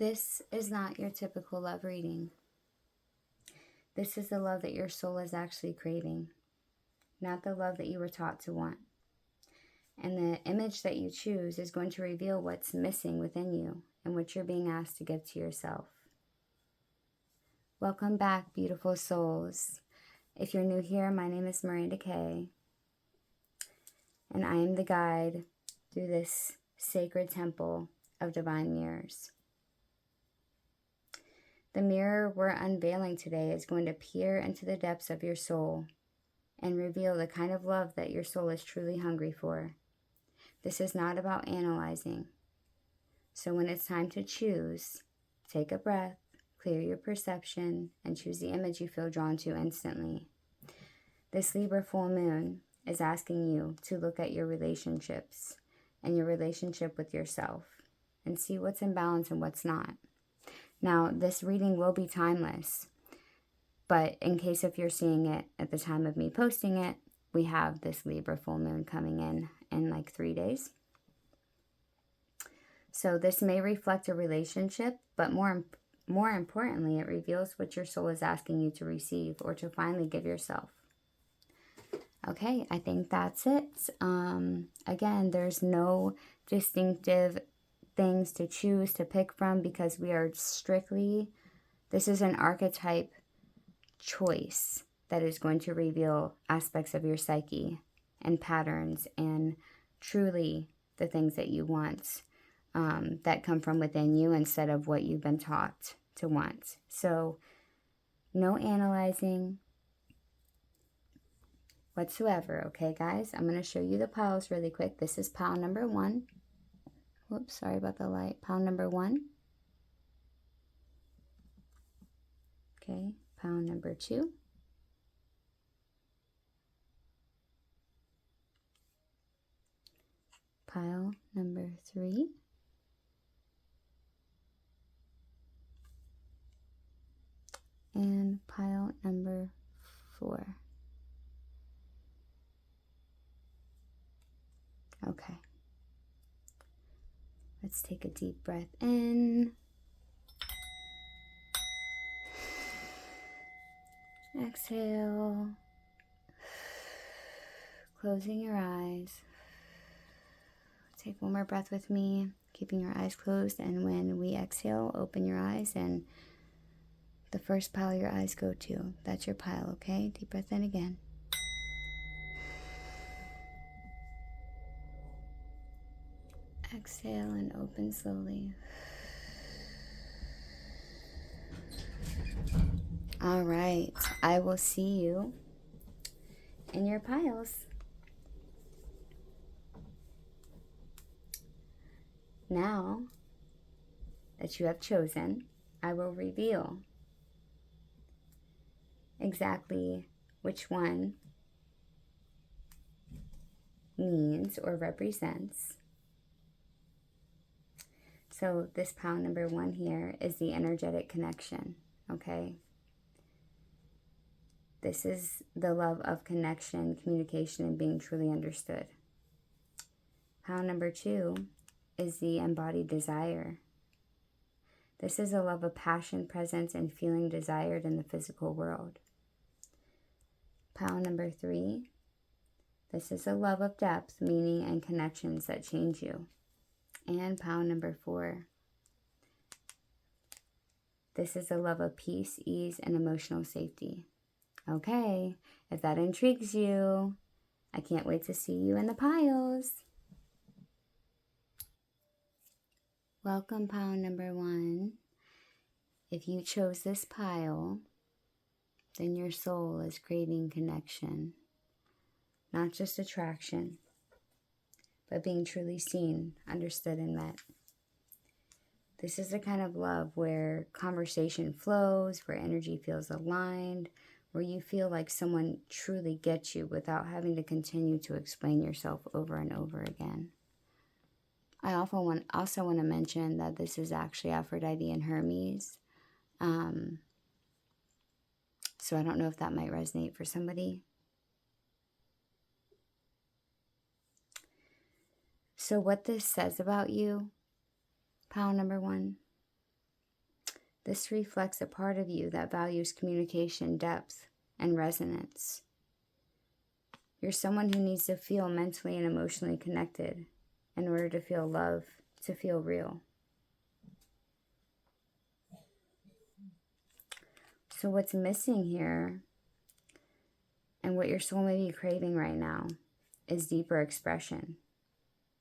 This is not your typical love reading. This is the love that your soul is actually craving, not the love that you were taught to want. And the image that you choose is going to reveal what's missing within you and what you're being asked to give to yourself. Welcome back, beautiful souls. If you're new here, my name is Miranda Kay, and I am the guide through this sacred temple of divine mirrors. The mirror we're unveiling today is going to peer into the depths of your soul and reveal the kind of love that your soul is truly hungry for. This is not about analyzing. So when it's time to choose, take a breath, clear your perception, and choose the image you feel drawn to instantly. This Libra full moon is asking you to look at your relationships and your relationship with yourself and see what's in balance and what's not. Now, this reading will be timeless, but in case if you're seeing it at the time of me posting it, we have this Libra full moon coming in like 3 days. So this may reflect a relationship, but more importantly, it reveals what your soul is asking you to receive or to finally give yourself. Okay, I think that's it. Again, there's no distinctive things to choose to pick from because we are strictly, this is an archetype choice that is going to reveal aspects of your psyche and patterns and truly the things that you want that come from within you instead of what you've been taught to want. So no analyzing whatsoever. Okay, guys, I'm going to show you the piles really quick. This is pile number 1. Whoops, sorry about the light. Pile number 1. Okay, pile number 2. Pile number 3. And pile number 4. Okay. Let's take a deep breath in. Exhale. Closing your eyes. Take one more breath with me, keeping your eyes closed. And when we exhale, open your eyes and the first pile your eyes go to, that's your pile, okay? Deep breath in again. Exhale and open slowly. All right, I will see you in your piles. Now that you have chosen, I will reveal exactly which one means or represents. So this pile number 1 here is the energetic connection, okay? This is the love of connection, communication, and being truly understood. Pile number 2 is the embodied desire. This is a love of passion, presence, and feeling desired in the physical world. Pile number 3, this is a love of depth, meaning, and connections that change you. And pile number 4, this is a love of peace, ease, and emotional safety. Okay, if that intrigues you, I can't wait to see you in the piles. Welcome, pile number 1. If you chose this pile, then your soul is craving connection, not just attraction, but being truly seen, understood, and met. This is the kind of love where conversation flows, where energy feels aligned, where you feel like someone truly gets you without having to continue to explain yourself over and over again. I also want to mention that this is actually Aphrodite and Hermes. So I don't know if that might resonate for somebody. So what this says about you, pile number 1, This reflects a part of you that values communication, depth, and resonance. You're someone who needs to feel mentally and emotionally connected in order to feel love, to feel real. So what's missing here, and what your soul may be craving right now, is deeper expression,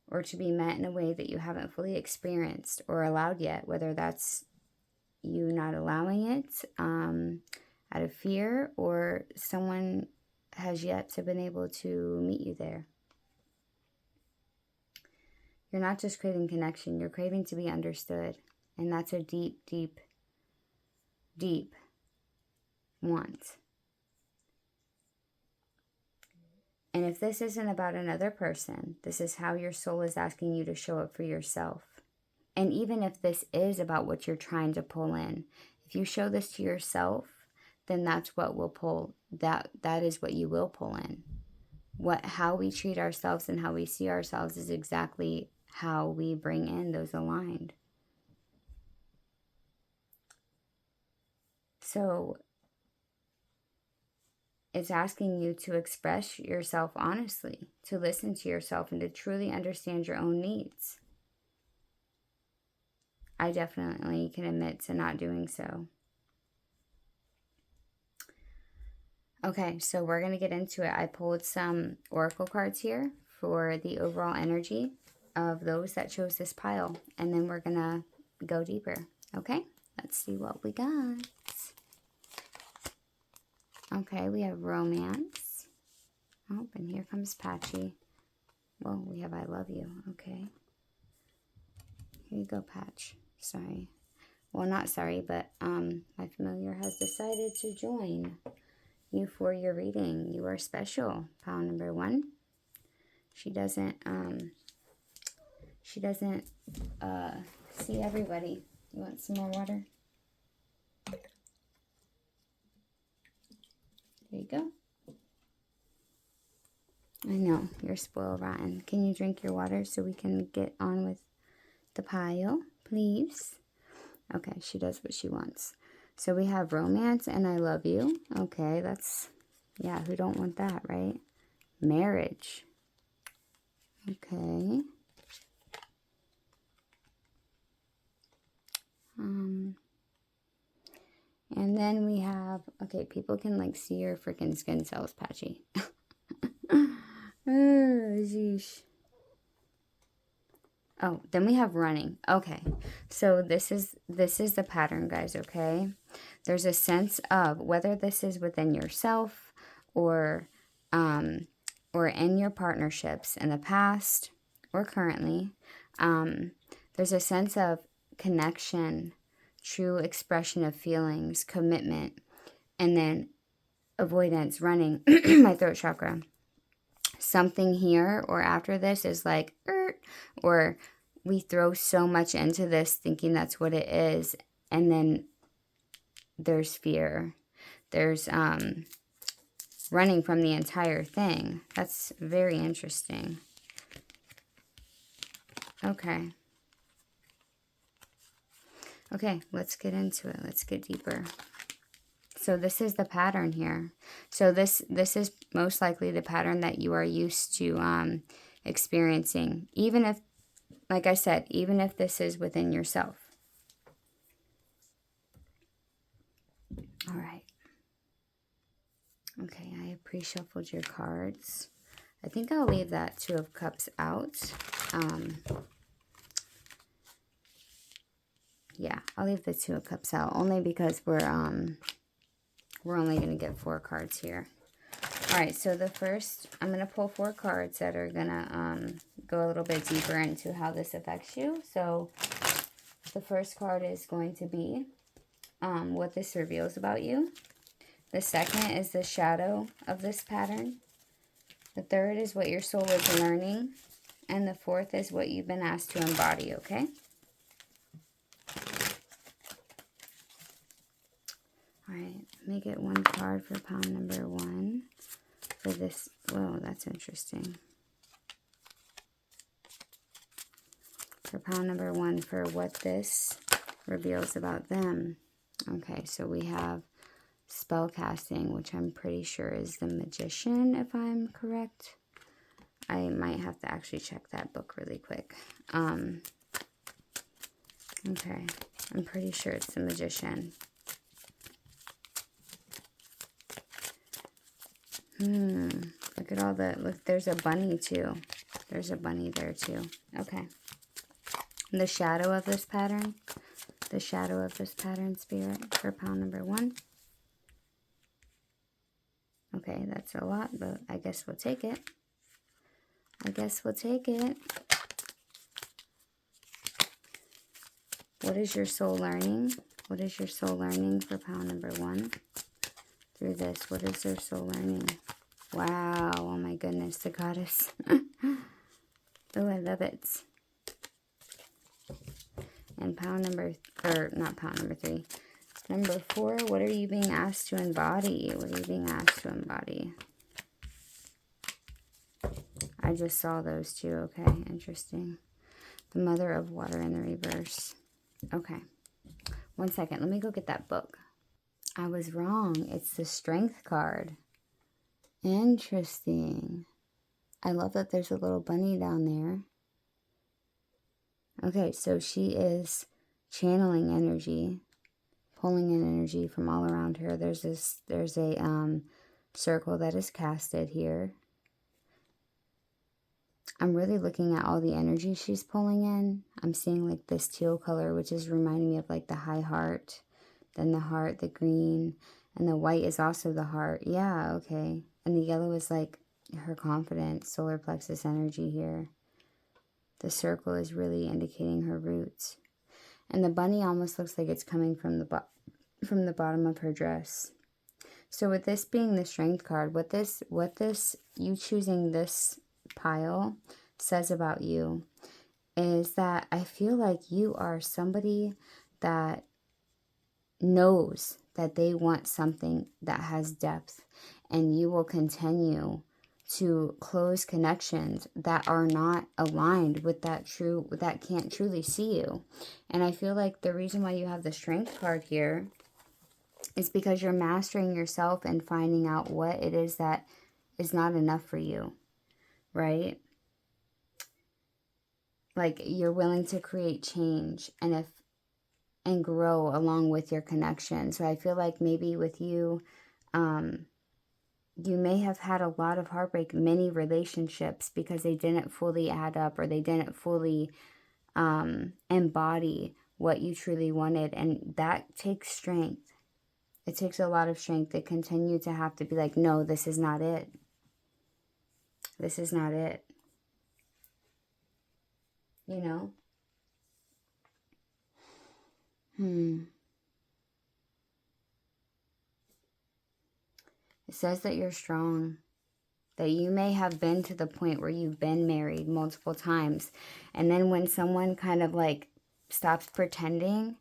or to be met in a way that you haven't fully experienced or allowed yet, whether that's you not allowing it out of fear, or someone has yet to been able to meet you there. You're not just craving connection, you're craving to be understood. And that's a deep, deep, deep want. And if this isn't about another person, this is how your soul is asking you to show up for yourself. And even if this is about what you're trying to pull in, if you show this to yourself, then that's what will pull, that is what you will pull in. How we treat ourselves and how we see ourselves is exactly how we bring in those aligned. So it's asking you to express yourself honestly, to listen to yourself, and to truly understand your own needs. I definitely can admit to not doing so. Okay, so we're going to get into it. I pulled some oracle cards here for the overall energy of those that chose this pile. And then we're going to go deeper. Okay, let's see what we got. Okay, we have romance. Oh, and here comes Patchy. Well, we have I love you. Okay. Here you go, Patch. Sorry. Well, not sorry, but my familiar has decided to join you for your reading. You are special. Pile number 1. She doesn't see everybody. You want some more water? There you go. I know, you're spoiled rotten. Can you drink your water so we can get on with the pile, please? Okay, she does what she wants. So we have romance and I love you. Okay, that's, yeah, who don't want that, right? Marriage. Okay. And then we have, okay, people can like see your freaking skin cells, Patchy. Oh, sheesh. Oh, then we have running. Okay, so this is the pattern, guys, okay? There's a sense of, whether this is within yourself or in your partnerships in the past or currently, there's a sense of connection, true expression of feelings, commitment, and then avoidance, running, my throat chakra. Something here or after this is like, or we throw so much into this thinking that's what it is, and then there's fear. There's running from the entire thing. That's very interesting. Okay. Okay, let's get into it. Let's get deeper. So this is the pattern here. So this is most likely the pattern that you are used to experiencing. Even if, like I said, even if this is within yourself. All right. Okay, I pre-shuffled your cards. I think I'll leave that 2 of Cups out. Yeah, I'll leave the 2 of Cups out only because we're only going to get 4 cards here. All right, so the first, I'm going to pull 4 cards that are going to go a little bit deeper into how this affects you. So the first card is going to be what this reveals about you. The second is the shadow of this pattern. The third is what your soul is learning. And the fourth is what you've been asked to embody, okay? All right, let me get 1 card for pile number 1 for this. Whoa, that's interesting. For pile number 1 for what this reveals about them. Okay, so we have spell casting, which I'm pretty sure is the magician, if I'm correct. I might have to actually check that book really quick. Okay, I'm pretty sure it's the magician. Look at all the, look, there's a bunny too. There's a bunny there too. Okay. The shadow of this pattern. The shadow of this pattern, Spirit, for pile number 1. Okay, that's a lot, but I guess we'll take it. I guess we'll take it. What is your soul learning? What is your soul learning for pile number 1? Through this, what is their soul learning? Wow, oh my goodness, the goddess. Oh, I love it. And pile number, or not pile number 3. Number 4, what are you being asked to embody? What are you being asked to embody? I just saw those two. Okay, interesting. The Mother of Water in the reverse. Okay. 1 second. Let me go get that book. I was wrong. It's the Strength card. Interesting. I love that there's a little bunny down there. Okay, so she is channeling energy, pulling in energy from all around her. There's a circle that is casted here. I'm really looking at all the energy she's pulling in. I'm seeing like this teal color, which is reminding me of like the high heart, then the heart, the green, and the white is also the heart. Yeah, okay. And the yellow is like her confidence, solar plexus energy here. The circle is really indicating her roots. And the bunny almost looks like it's coming from the bottom of her dress. So with this being the Strength card, what this you choosing this pile says about you is that I feel like you are somebody that knows that they want something that has depth, and you will continue to close connections that are not aligned with that can't truly see you. And I feel like the reason why you have the Strength card here is because you're mastering yourself and finding out what it is that is not enough for you, right? Like you're willing to create change and grow along with your connection. So I feel like maybe with you, you may have had a lot of heartbreak, many relationships, because they didn't fully add up, or they didn't fully embody what you truly wanted. And that takes strength. It takes a lot of strength to continue to have to be like, no, this is not it. This is not it. You know? It says that you're strong. That you may have been to the point where you've been married multiple times. And then when someone kind of like stops pretending,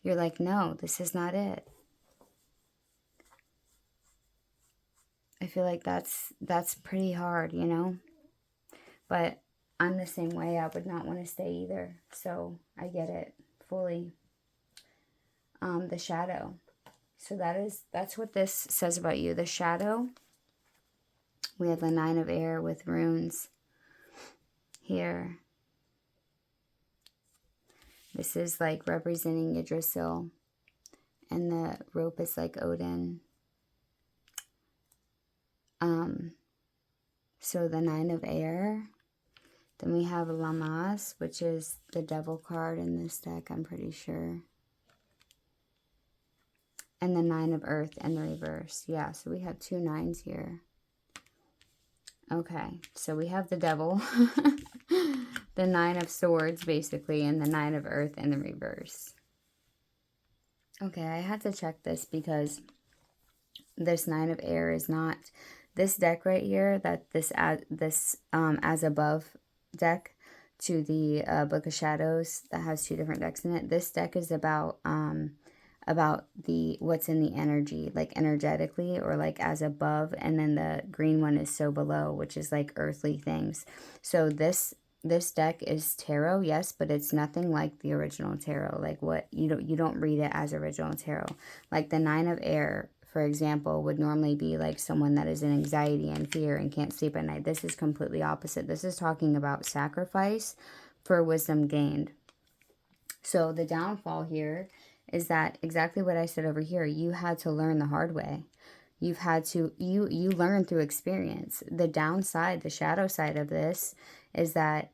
you're like, no, this is not it. I feel like that's pretty hard, you know? But I'm the same way. I would not want to stay either. So I get it fully. The shadow. So that's what this says about you. The shadow. We have the 9 of air with runes here. This is like representing Yggdrasil. And the rope is like Odin. So the 9 of air. Then we have Lamas, which is the devil card in this deck, I'm pretty sure. And the 9 of earth in the reverse. Yeah, so we have 2 9s here. Okay, so we have the devil. The 9 of swords, basically, and the 9 of earth in the reverse. Okay, I had to check this because this 9 of air is not... This deck right here, that this as above deck to the Book of Shadows that has 2 different decks in it. This deck is about the what's in the energy, like energetically, or like as above, and then the green one is so below, which is like earthly things. So this this deck is tarot, yes, but it's nothing like the original tarot. Like what you don't read it as original tarot. Like the Nine of Air, for example, would normally be like someone that is in anxiety and fear and can't sleep at night. This is completely opposite. This is talking about sacrifice for wisdom gained. So the downfall here is that exactly what I said over here. You had to learn the hard way. You've had to, you learn through experience. The downside, the shadow side of this is that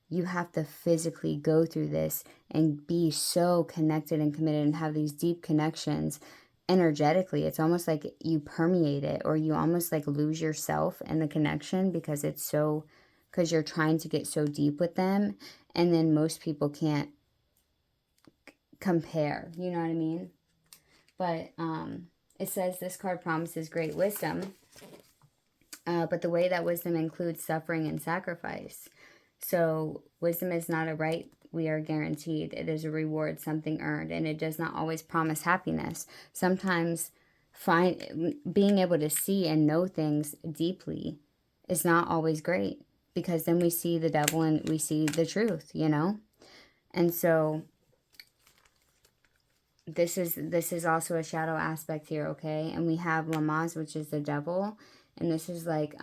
you have to physically go through this and be so connected and committed and have these deep connections energetically. It's almost like you permeate it, or you almost like lose yourself in the connection because it's so, because you're trying to get so deep with them. And then most people can't compare, you know what I mean? But it says this card promises great wisdom, but the way that wisdom includes suffering and sacrifice. So wisdom is not a right we are guaranteed. It is a reward, something earned, and it does not always promise happiness. Sometimes being able to see and know things deeply is not always great, because then we see the devil and we see the truth, you know? And so this is also a shadow aspect here, okay? And we have Lamaz, which is the devil. And this is like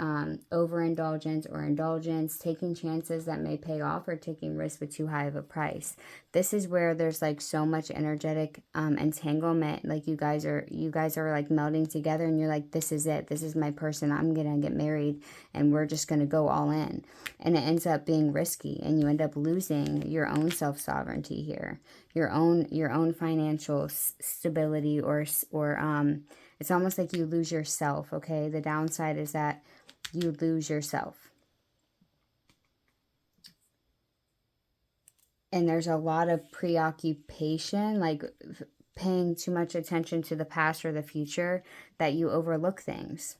overindulgence or indulgence, taking chances that may pay off, or taking risks with too high of a price. This is where there's like so much energetic entanglement. Like you guys are like melding together, and you're like, this is it. This is my person. I'm gonna get married, and we're just gonna go all in. And it ends up being risky, and you end up losing your own self-sovereignty here, your own financial stability, or it's almost like you lose yourself, okay? The downside is that you lose yourself. And there's a lot of preoccupation, like paying too much attention to the past or the future, that you overlook things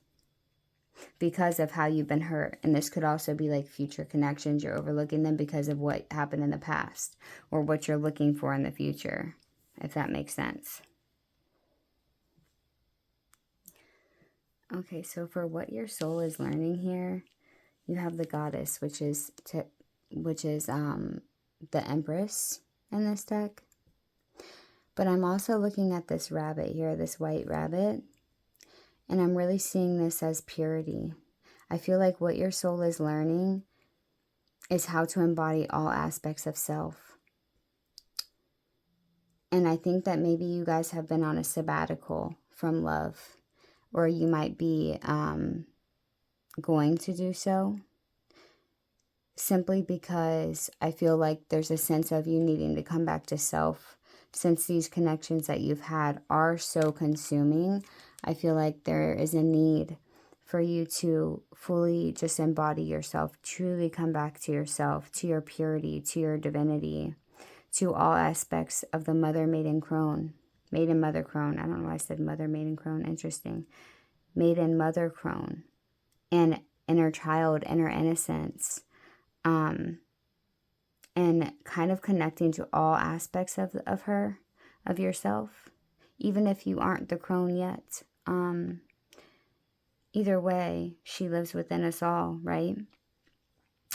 because of how you've been hurt. And this could also be like future connections. You're overlooking them because of what happened in the past, or what you're looking for in the future, if that makes sense. Okay, so for what your soul is learning here, you have the Goddess, which is the Empress in this deck. But I'm also looking at this rabbit here, this white rabbit, and I'm really seeing this as purity. I feel like what your soul is learning is how to embody all aspects of self. And I think that maybe you guys have been on a sabbatical from love, or you might be going to do so, simply because I feel like there's a sense of you needing to come back to self. Since these connections that you've had are so consuming, I feel like there is a need for you to fully just embody yourself, truly come back to yourself, to your purity, to your divinity, to all aspects of the mother, maiden, crone. Maiden, mother, crone. I don't know why I said mother, maiden, crone. Interesting. Maiden, mother, crone. And inner child, inner innocence. And kind of connecting to all aspects of her, of yourself. Even if you aren't the crone yet. Either way, she lives within us all, right?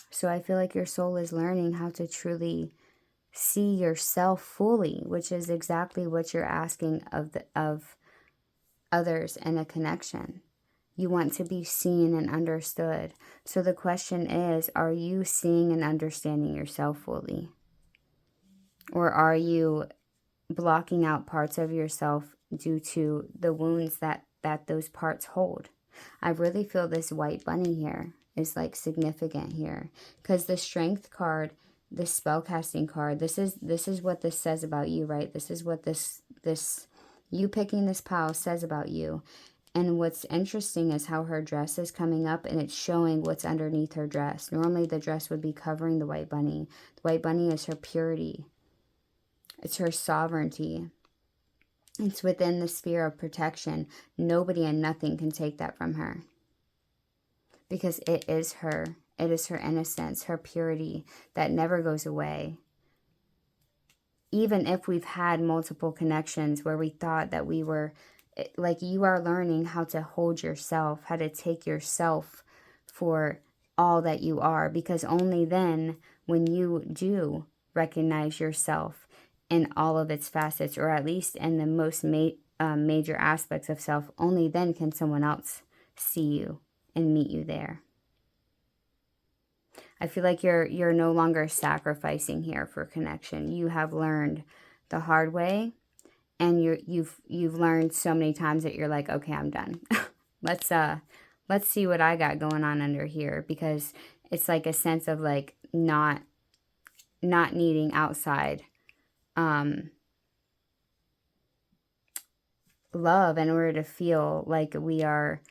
So I feel like your soul is learning how to truly see yourself fully, which is exactly what you're asking of others in a connection. You want to be seen and understood. So the question is, are you seeing and understanding yourself fully? Or are you blocking out parts of yourself due to the wounds that those parts hold? I really feel this white bunny here is like significant here, because the strength card, the spellcasting card, this is what this says about you, right? This is what this you picking this pile says about you. And what's interesting is how her dress is coming up, and it's showing what's underneath her dress. Normally the dress would be covering the white bunny. The white bunny is her purity. It's her sovereignty. It's within the sphere of protection. Nobody and nothing can take that from her. Because it is her. It is her innocence, her purity that never goes away. Even if we've had multiple connections where we thought that we were, like, you are learning how to hold yourself, how to take yourself for all that you are. Because only then when you do recognize yourself in all of its facets, or at least in the most major aspects of self, only then can someone else see you and meet you there. I feel like you're no longer sacrificing here for connection. You have learned the hard way, and you've learned so many times that you're like, okay, I'm done. let's see what I got going on under here, because it's like a sense of like not needing outside love in order to feel like we are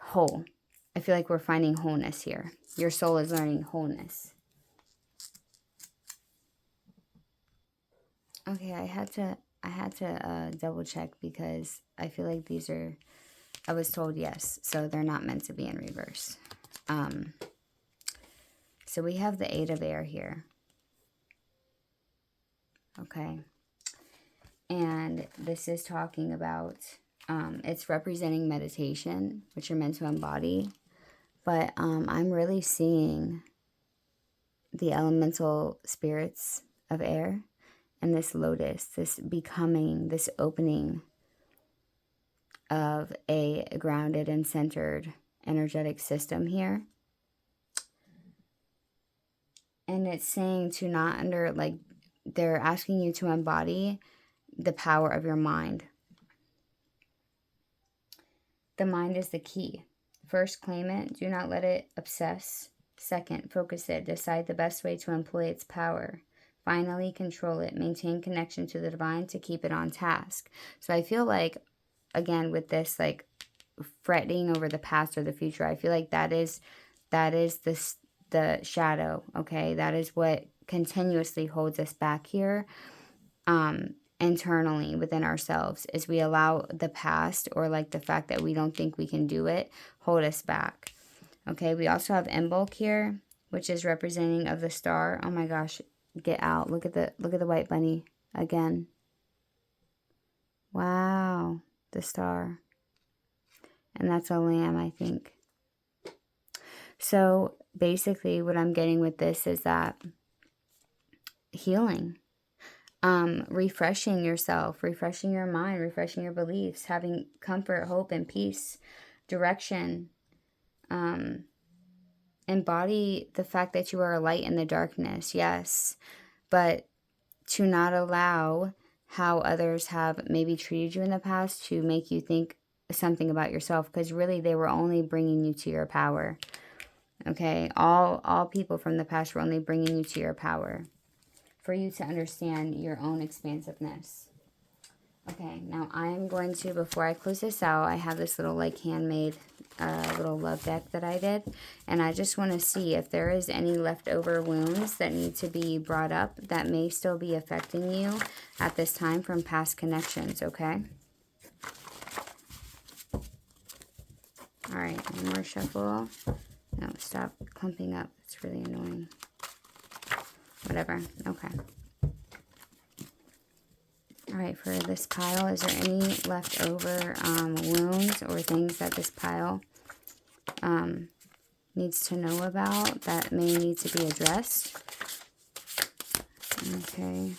whole. I feel like we're finding wholeness here. Your soul is learning wholeness. Okay, I had to double check, because I feel like these are, I was told yes, so they're not meant to be in reverse. So we have the Eight of Air here. Okay. And this is talking about, it's representing meditation, which you're meant to embody. But I'm really seeing the elemental spirits of air and this lotus, this becoming, this opening of a grounded and centered energetic system here. And it's saying to not they're asking you to embody the power of your mind. The mind is the key. First, claim it. Do not let it obsess. Second, focus it. Decide the best way to employ its power. Finally, control it. Maintain connection to the divine to keep it on task. So I feel like, again, with this, like, fretting over the past or the future, I feel like that is the shadow, okay? That is what continuously holds us back here. Internally within ourselves, is we allow the past, or like the fact that we don't think we can do it, hold us back. Okay, we also have Embody here, which is representing of the star. Oh my gosh, get out. Look at the white bunny again. Wow, the star. And that's a lamb, I think. So basically what I'm getting with this is that healing, refreshing yourself, refreshing your mind, refreshing your beliefs, having comfort, hope, and peace, direction. Embody the fact that you are a light in the darkness, yes, but to not allow how others have maybe treated you in the past to make you think something about yourself, because really they were only bringing you to your power. Okay, all people from the past were only bringing you to your power, for you to understand your own expansiveness. Okay, now I'm going to, before I close this out, I have this little like handmade little love deck that I did. And I just want to see if there is any leftover wounds that need to be brought up that may still be affecting you at this time from past connections, okay? All right, one more shuffle. No, stop clumping up. It's really annoying. Whatever. Okay. All right, for this pile, is there any leftover wounds or things that this pile needs to know about that may need to be addressed? Okay.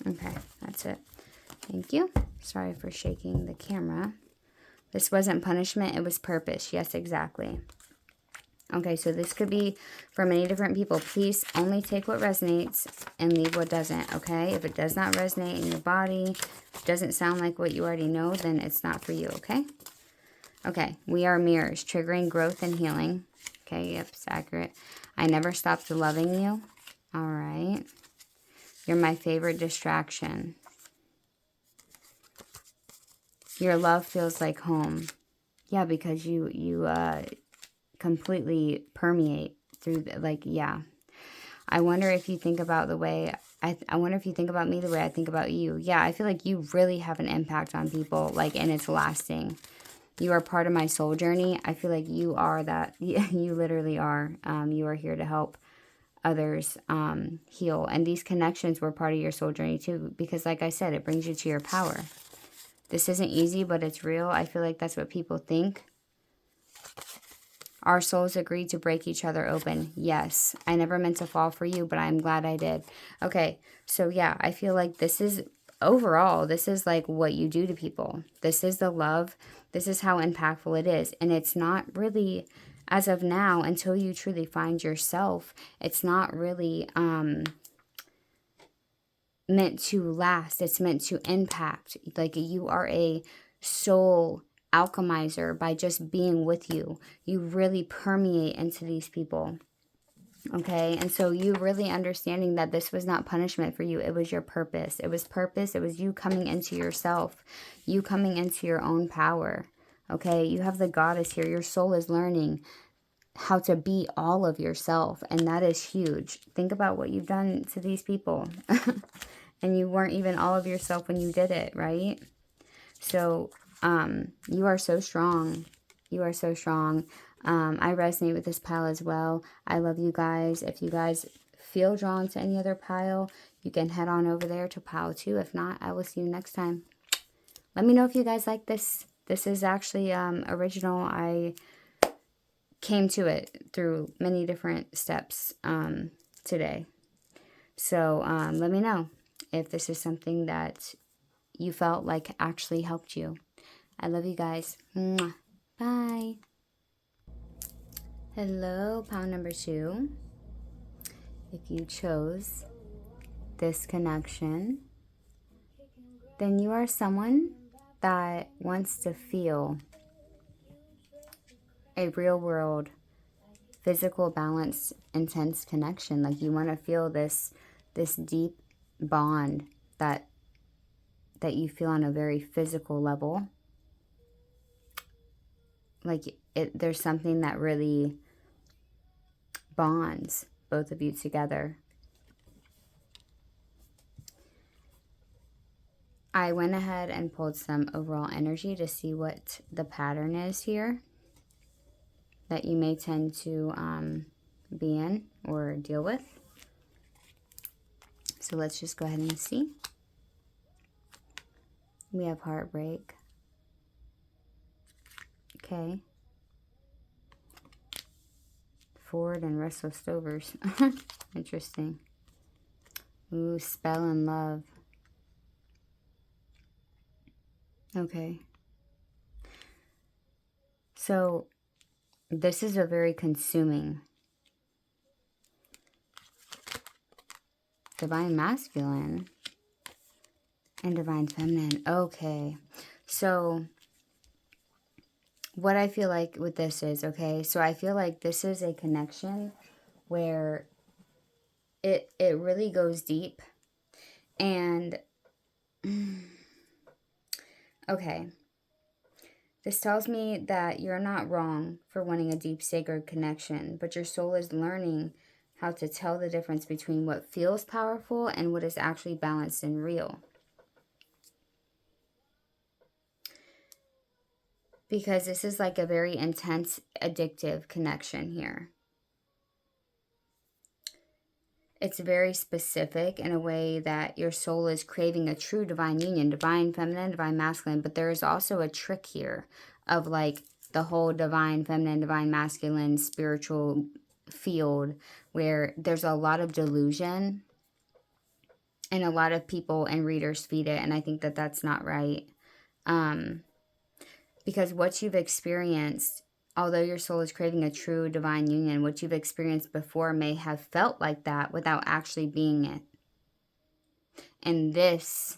Okay, that's it. Thank you. Sorry for shaking the camera. This wasn't punishment, it was purpose. Yes, exactly. Okay, so this could be for many different people. Please only take what resonates and leave what doesn't, okay? If it does not resonate in your body, doesn't sound like what you already know, then it's not for you, okay? Okay, we are mirrors, triggering growth and healing. Okay, yep, it's accurate. I never stopped loving you. All right. You're my favorite distraction. Your love feels like home. Yeah, because you completely permeate through, yeah. I wonder if you think about the way, I wonder if you think about me the way I think about you. Yeah, I feel like you really have an impact on people, and it's lasting. You are part of my soul journey. I feel like you are that. You literally are. You are here to help others heal. And these connections were part of your soul journey too, because like I said, it brings you to your power. This isn't easy, but it's real. I feel like that's what people think. Our souls agreed to break each other open. Yes, I never meant to fall for you, but I'm glad I did. Okay, so yeah, I feel like this is, overall, this is like what you do to people. This is the love. This is how impactful it is. And it's not really, as of now, until you truly find yourself, it's not really meant to last. It's meant to impact. Like, you are a soul alchemizer by just being with you. You really permeate into these people. Okay, and so you really understanding that this was not punishment for you. It was your purpose. It was purpose. It was you coming into yourself. You coming into your own power. Okay, you have the goddess here. Your soul is learning how to be all of yourself. And that is huge. Think about what you've done to these people. And you weren't even all of yourself when you did it, right? So you are so strong. You are so strong. I resonate with this pile as well. I love you guys. If you guys feel drawn to any other pile, you can head on over there to pile 2. If not, I will see you next time. Let me know if you guys like this. This is actually original. I came to it through many different steps today. So let me know if this is something that you felt like actually helped you. I love you guys. Mwah. Bye. Hello, pile number 2. If you chose this connection, then you are someone that wants to feel a real world, physical, balanced, intense connection. Like, you want to feel this deep bond that you feel on a very physical level. Like, there's something that really bonds both of you together. I went ahead and pulled some overall energy to see what the pattern is here that you may tend to be in or deal with. So let's just go ahead and see. We have heartbreak. Okay. Forward and restless stovers. Interesting. Ooh, spell and love. Okay. So this is a very consuming divine masculine and divine feminine. Okay. So what I feel like with this is, okay, so I feel like this is a connection where it really goes deep. And okay, this tells me that you're not wrong for wanting a deep, sacred connection, but your soul is learning how to tell the difference between what feels powerful and what is actually balanced and real. Because this is like a very intense, addictive connection here. It's very specific in a way that your soul is craving a true divine union, divine feminine, divine masculine. But there is also a trick here of like the whole divine feminine, divine masculine spiritual field where there's a lot of delusion and a lot of people and readers feed it. And I think that that's not right. Because what you've experienced, although your soul is craving a true divine union, what you've experienced before may have felt like that without actually being it. And this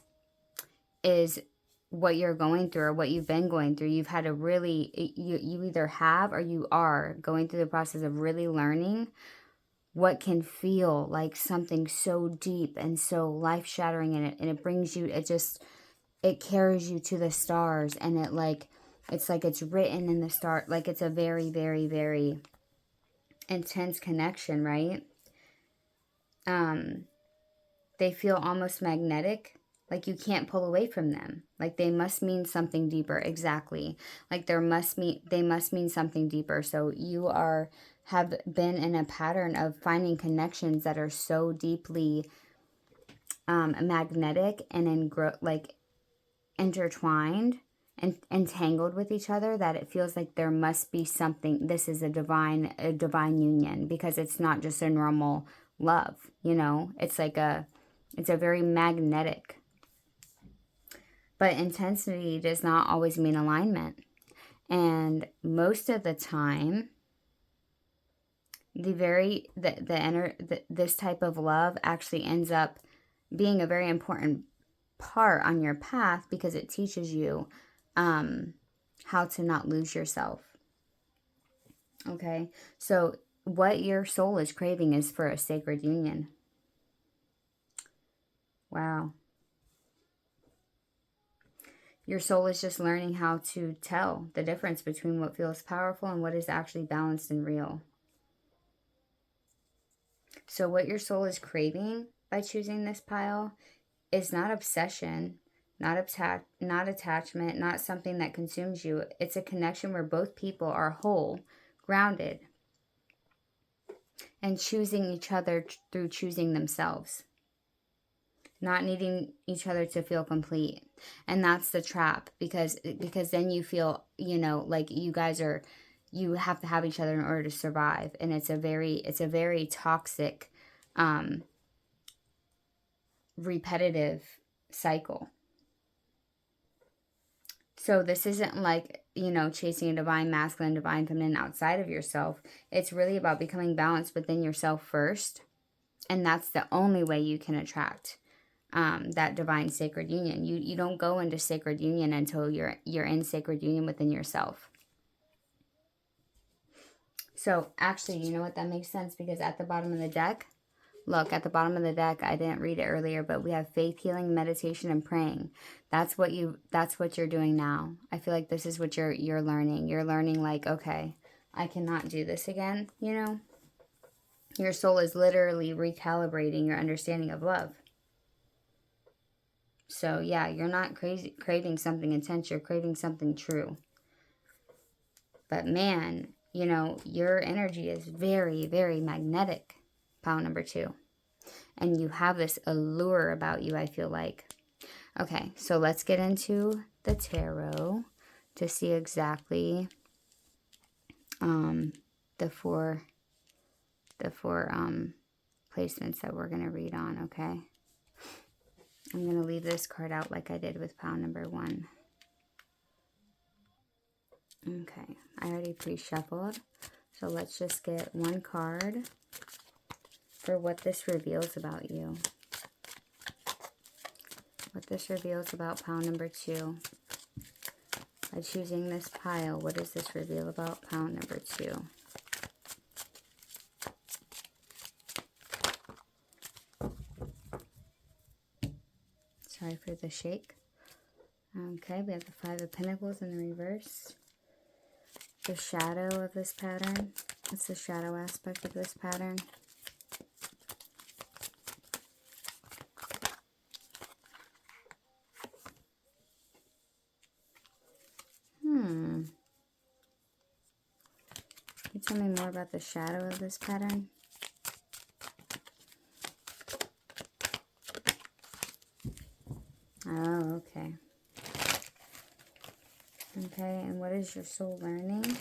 is what you're going through or what you've been going through. You've had a really, you either have or you are going through the process of really learning what can feel like something so deep and so life-shattering in it. And it brings you, it carries you to the stars. And it's like it's written in the start. Like, it's a very, very, very intense connection, right? They feel almost magnetic. Like, you can't pull away from them. Like, they must mean something deeper. Exactly. Like, they must mean something deeper. So you are have been in a pattern of finding connections that are so deeply magnetic and intertwined and entangled with each other that it feels like there must be something. This is a divine union, because it's not just a normal love, you know. It's a very magnetic. But intensity does not always mean alignment. And most of the time, this type of love actually ends up being a very important part on your path, because it teaches you how to not lose yourself. Okay, so what your soul is craving is for a sacred union. Wow. Your soul is just learning how to tell the difference between what feels powerful and what is actually balanced and real. So what your soul is craving by choosing this pile is not obsession, not attachment, not something that consumes you. It's a connection where both people are whole, grounded, and choosing each other through choosing themselves. Not needing each other to feel complete. And that's the trap, because then you feel, you know, like you have to have each other in order to survive. And it's a very toxic, repetitive cycle. So this isn't like, you know, chasing a divine masculine, divine feminine outside of yourself. It's really about becoming balanced within yourself first. And that's the only way you can attract that divine sacred union. You don't go into sacred union until you're in sacred union within yourself. So actually, you know what, that makes sense, because at the bottom of the deck, look, at the bottom of the deck, I didn't read it earlier, but we have faith, healing, meditation, and praying. That's what you're doing now. I feel like this is what you're learning. You're learning, like, okay, I cannot do this again, you know? Your soul is literally recalibrating your understanding of love. So yeah, you're not craving something intense, you're craving something true. But man, you know, your energy is very, very magnetic, pile number 2. And you have this allure about you, I feel like. Okay, so let's get into the tarot to see exactly the four placements that we're going to read on, okay? I'm going to leave this card out like I did with pile number 1. Okay, I already pre-shuffled, so let's just get one card for what this reveals about you. What this reveals about pile number 2. By choosing this pile, what does this reveal about pile number 2? Sorry for the shake. Okay, we have the 5 of Pentacles in the reverse. The shadow of this pattern. It's the shadow aspect of this pattern. Can you tell me more about the shadow of this pattern? Oh, okay. Okay, and what is your soul learning?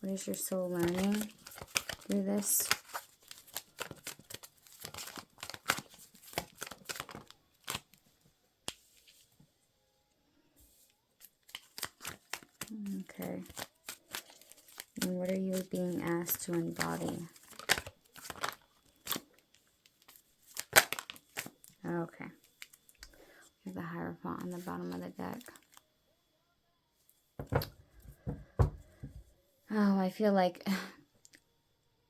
What is your soul learning through this? Okay. And what are you being asked to embody? Okay. We have the Hierophant on the bottom of the deck. Oh, I feel like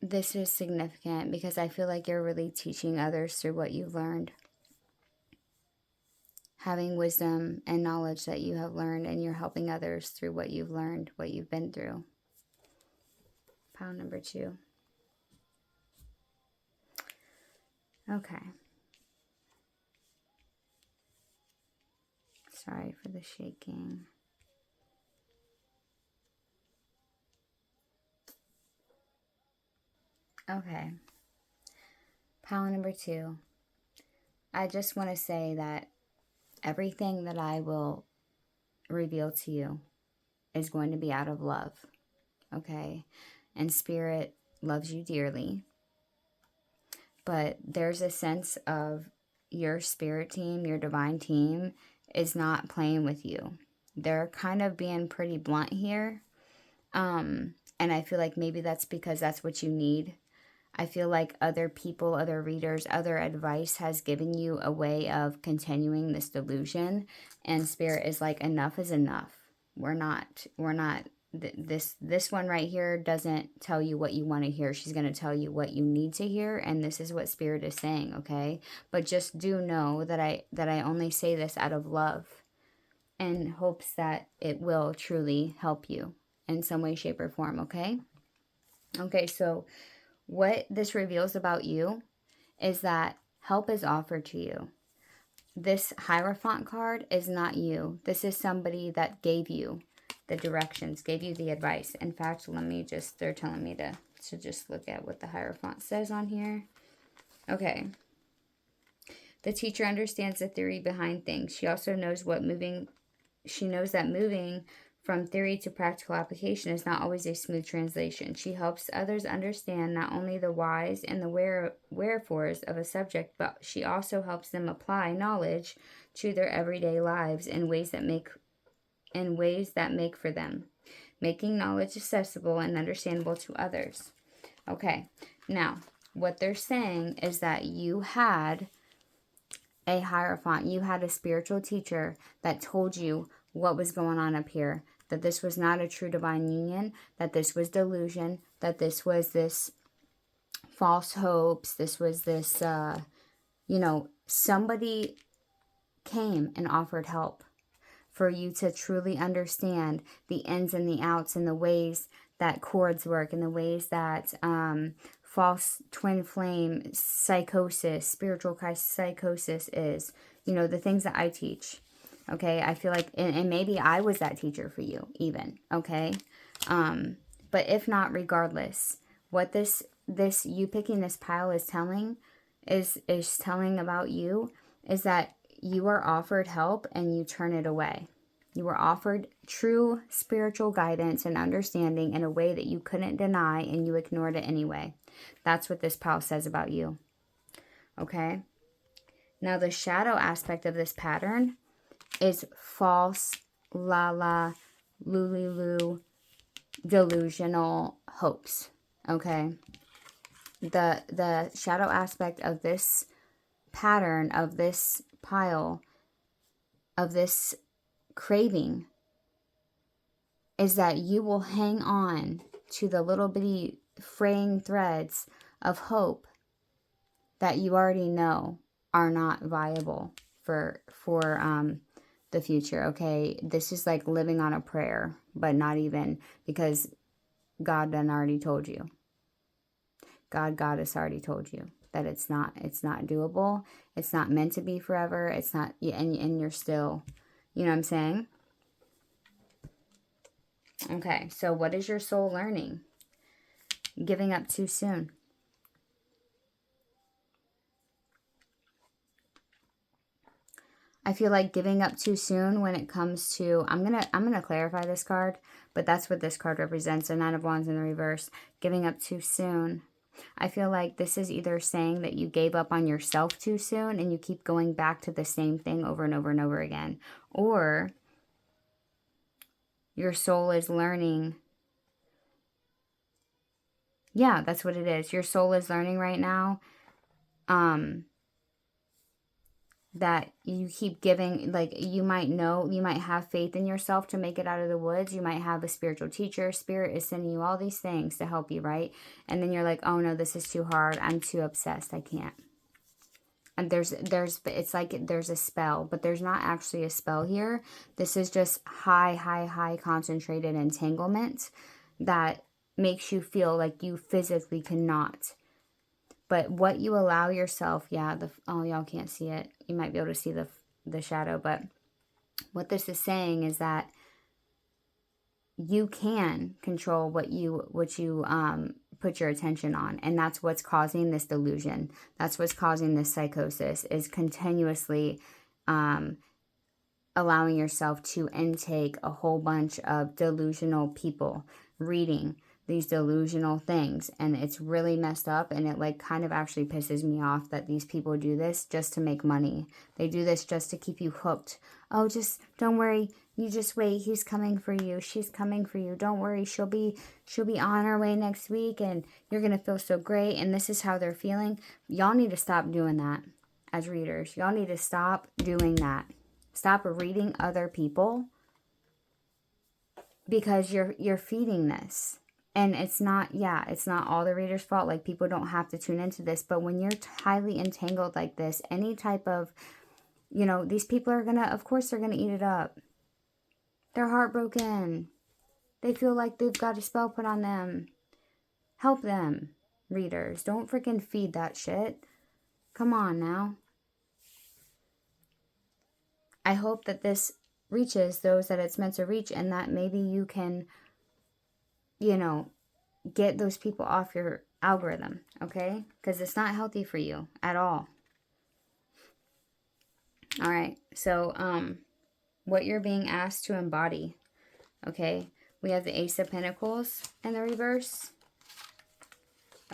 this is significant, because I feel like you're really teaching others through what you've learned. Having wisdom and knowledge that you have learned, and you're helping others through what you've learned, what you've been through. Pile number 2. Okay. Sorry for the shaking. Okay. Pile number 2. I just want to say that everything that I will reveal to you is going to be out of love. Okay? And Spirit loves you dearly. But there's a sense of your spirit team, your divine team, is not playing with you. They're kind of being pretty blunt here. And I feel like maybe that's because that's what you need. I feel like other people, other readers, other advice has given you a way of continuing this delusion. And Spirit is like, enough is enough. We're not, this one right here doesn't tell you what you want to hear. She's going to tell you what you need to hear. And this is what Spirit is saying, okay? But just do know that I only say this out of love and hopes that it will truly help you in some way, shape, or form, okay? Okay, so what this reveals about you is that help is offered to you. This Hierophant card is not you. This is somebody that gave you the directions, gave you the advice. In fact, they're telling me to just look at what the Hierophant says on here. Okay. The teacher understands the theory behind things. She also knows she knows that moving from theory to practical application is not always a smooth translation. She helps others understand not only the whys and the wherefores of a subject, but she also helps them apply knowledge to their everyday lives in ways that make for them, making knowledge accessible and understandable to others. Okay, now what they're saying is that you had a Hierophant, you had a spiritual teacher that told you what was going on up here, that this was not a true divine union, that this was delusion, that this was this false hopes, this was this, somebody came and offered help for you to truly understand the ins and the outs and the ways that chords work and the ways that false twin flame psychosis, spiritual psychosis is, the things that I teach. Okay, I feel like, and maybe I was that teacher for you even, okay? But if not, regardless, what this you picking this pile is telling is telling about you is that you are offered help and you turn it away. You were offered true spiritual guidance and understanding in a way that you couldn't deny, and you ignored it anyway. That's what this pile says about you. Okay? Now, the shadow aspect of this pattern is false, lala, lulu, delusional hopes. Okay? The shadow aspect of this pattern, of this pile, of this craving, is that you will hang on to the little bitty fraying threads of hope that you already know are not viable for the future. Okay, this is like living on a prayer, but not even, because God done already told you. Goddess already told you that it's not doable. It's not meant to be forever. It's not, and you're still, you know what I'm saying? Okay, so what is your soul learning? Giving up too soon. I feel like giving up too soon when it comes to, I'm gonna clarify this card, but that's what this card represents. The Nine of Wands in the reverse. Giving up too soon. I feel like this is either saying that you gave up on yourself too soon and you keep going back to the same thing over and over and over again. Or your soul is learning. Yeah, that's what it is. Your soul is learning right now that you keep giving, like, you might have faith in yourself to make it out of the woods. You might have a spiritual teacher. Spirit is sending you all these things to help you, right? And then you're like, oh no, this is too hard. I'm too obsessed. I can't. And it's like there's a spell, but there's not actually a spell here. This is just high concentrated entanglement that makes you feel like you physically cannot. But what you allow yourself, y'all can't see it. You might be able to see the shadow, but what this is saying is that you can control what you put your attention on. And that's what's causing this delusion. That's what's causing this psychosis, is continuously allowing yourself to intake a whole bunch of delusional people reading these delusional things. And it's really messed up, and it like kind of actually pisses me off that these people do this just to make money. They do this just to keep you hooked. Oh, just don't worry, you just wait, he's coming for you, she's coming for you, don't worry, she'll be on her way next week and you're gonna feel so great. And this is how they're feeling. Y'all need to stop doing that as readers. Y'all need to stop doing that. Stop reading other people, because you're feeding this. And it's not all the reader's fault. Like, people don't have to tune into this. But when you're highly entangled like this, any type of, these people are going to, of course, they're going to eat it up. They're heartbroken. They feel like they've got a spell put on them. Help them, readers. Don't freaking feed that shit. Come on now. I hope that this reaches those that it's meant to reach, and that maybe you can, get those people off your algorithm, okay? Because it's not healthy for you at all. All right, so what you're being asked to embody, okay? We have the Ace of Pentacles in the reverse,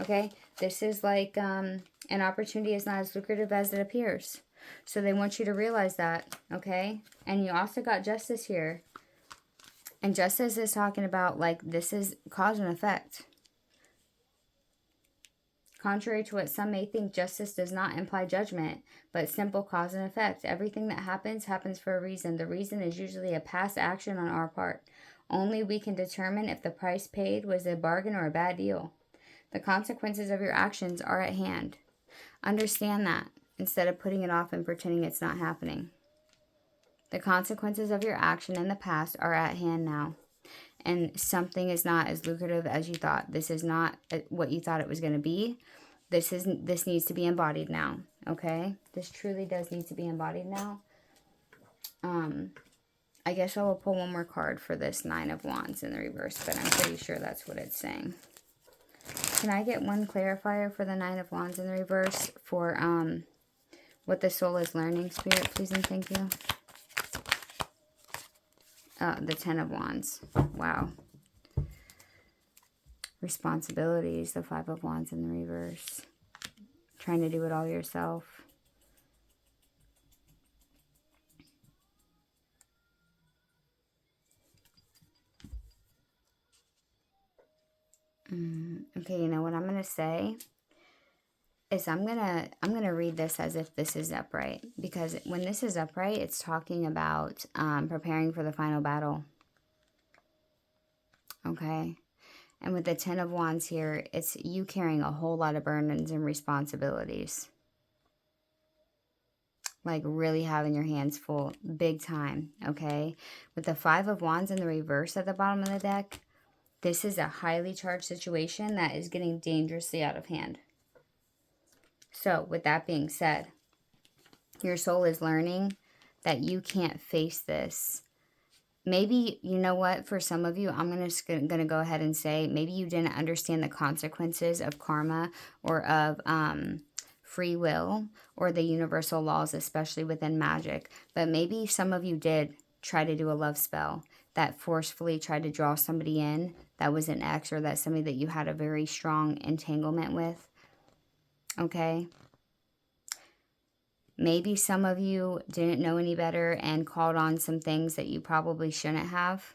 okay? This is like an opportunity is not as lucrative as it appears. So they want you to realize that, okay? And you also got Justice here. And Justice is talking about, like, this is cause and effect. Contrary to what some may think, justice does not imply judgment, but simple cause and effect. Everything that happens, happens for a reason. The reason is usually a past action on our part. Only we can determine if the price paid was a bargain or a bad deal. The consequences of your actions are at hand. Understand that, instead of putting it off and pretending it's not happening. The consequences of your action in the past are at hand now. And something is not as lucrative as you thought. This is not what you thought it was going to be. This needs to be embodied now. Okay? This truly does need to be embodied now. I guess I will pull one more card for this Nine of Wands in the reverse, but I'm pretty sure that's what it's saying. Can I get one clarifier for the Nine of Wands in the reverse for what the soul is learning, Spirit, please and thank you. The Ten of Wands. Wow. Responsibilities, the Five of Wands in the reverse. Trying to do it all yourself. Okay, you know what I'm going to say is I'm gonna read this as if this is upright, because when this is upright, it's talking about preparing for the final battle. Okay, and with the Ten of Wands here, it's you carrying a whole lot of burdens and responsibilities, like really having your hands full, big time. Okay, with the Five of Wands in the reverse at the bottom of the deck, this is a highly charged situation that is getting dangerously out of hand. So, with that being said, your soul is learning that you can't face this. Maybe, you know what, for some of you, I'm gonna go ahead and say, maybe you didn't understand the consequences of karma or of free will or the universal laws, especially within magic. But maybe some of you did try to do a love spell that forcefully tried to draw somebody in that was an ex, or that somebody that you had a very strong entanglement with. Okay, maybe some of you didn't know any better and called on some things that you probably shouldn't have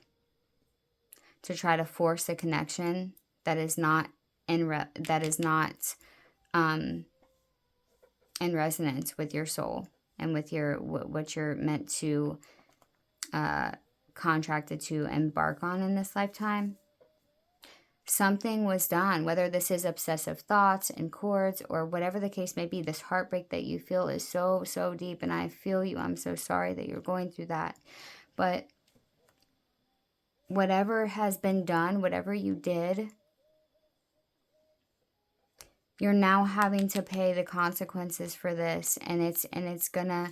to try to force a connection that is not in resonance with your soul and with your what you're meant to contracted to embark on in this lifetime. Something was done, whether this is obsessive thoughts and cords or whatever the case may be. This heartbreak that you feel is so, so deep, and I feel you. I'm so sorry that you're going through that. But whatever has been done, whatever you did, you're now having to pay the consequences for this. And it's gonna,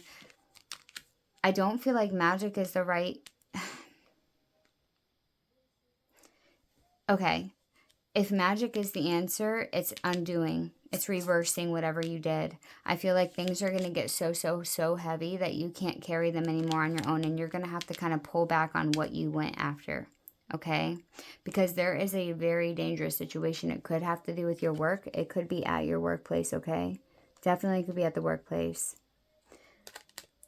I don't feel like magic is the right, okay. if magic is the answer, it's undoing. It's reversing whatever you did. I feel like things are going to get so heavy that you can't carry them anymore on your own. And you're going to have to kind of pull back on what you went after. Okay? Because there is a very dangerous situation. It could have to do with your work. It could be at your workplace, okay? Definitely could be at the workplace.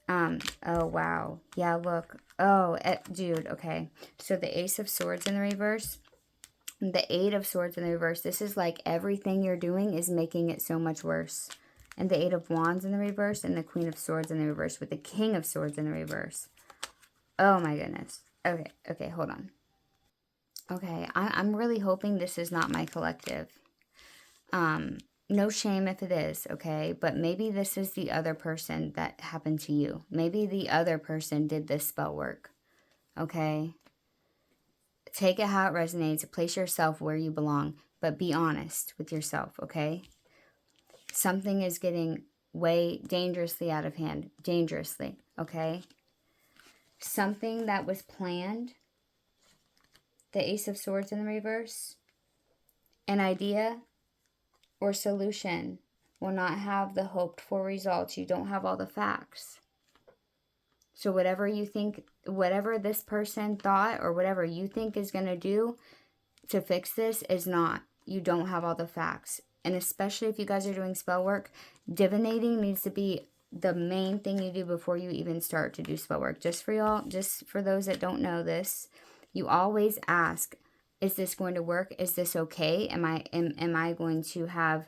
Oh, wow. Yeah, look. Oh, dude, okay. So the Ace of Swords in the reverse, the Eight of Swords in the reverse, this is like everything you're doing is making it so much worse. And the Eight of Wands in the reverse, and the Queen of Swords in the reverse, with the King of Swords in the reverse. Oh, my goodness. Okay, hold on. Okay, I'm really hoping this is not my collective. No shame if it is, okay? But maybe this is the other person that happened to you. Maybe the other person did this spell work, okay? Take it how it resonates. Place yourself where you belong, but be honest with yourself, okay? Something is getting way dangerously out of hand. Dangerously, okay? Something that was planned, the Ace of Swords in the reverse, an idea or solution will not have the hoped for results. You don't have all the facts. So whatever you think, whatever this person thought or whatever you think is going to do to fix this is not. You don't have all the facts. And especially if you guys are doing spell work, divinating needs to be the main thing you do before you even start to do spell work. Just for y'all, just for those that don't know this, you always ask, is this going to work? Is this okay? Am I going to have,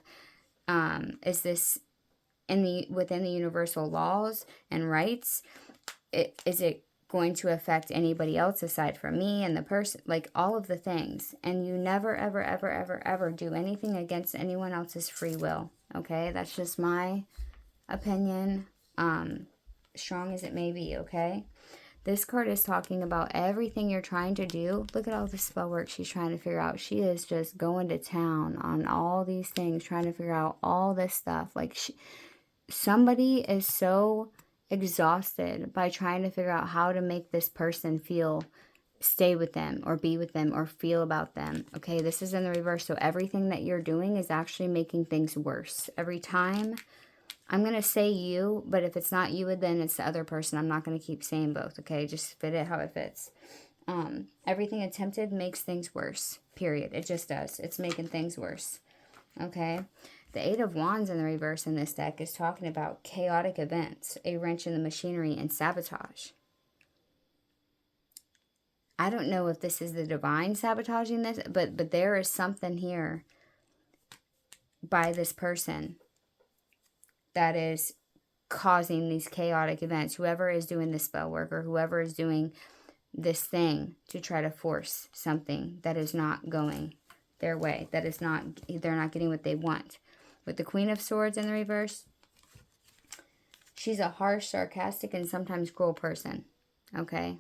is this within the universal laws and rights? Is it going to affect anybody else aside from me and the person? Like all of the things. And you never, ever do anything against anyone else's free will. Okay? That's just my opinion. Strong as it may be, okay? This card is talking about everything you're trying to do. Look at all the spell work she's trying to figure out. She is just going to town on all these things, trying to figure out all this stuff. Like somebody is so exhausted by trying to figure out how to make this person feel, stay with them or be with them or feel about them. Okay, this is in the reverse. So everything that you're doing is actually making things worse. Every time, I'm going to say you, but if it's not you, then it's the other person. I'm not going to keep saying both, okay? Just fit it how it fits. Everything attempted makes things worse, period. It just does. It's making things worse, okay? The Eight of Wands in the reverse in this deck is talking about chaotic events, a wrench in the machinery, and sabotage. I don't know if this is the divine sabotaging this, but there is something here by this person that is causing these chaotic events. Whoever is doing this spell work or whoever is doing this thing to try to force something that is not going their way, that is not, they're not getting what they want. With the Queen of Swords in the reverse, she's a harsh, sarcastic, and sometimes cruel person, okay?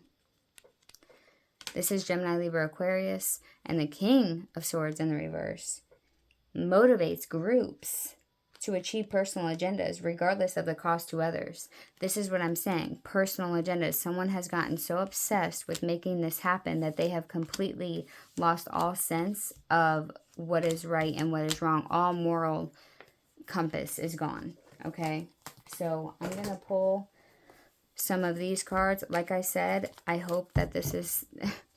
This is Gemini, Libra, Aquarius. And the King of Swords in the reverse motivates groups to achieve personal agendas regardless of the cost to others. This is what I'm saying. Personal agendas. Someone has gotten so obsessed with making this happen that they have completely lost all sense of what is right and what is wrong. All moral compass is gone. Okay? So I'm going to pull some of these cards. Like I said, I hope that this is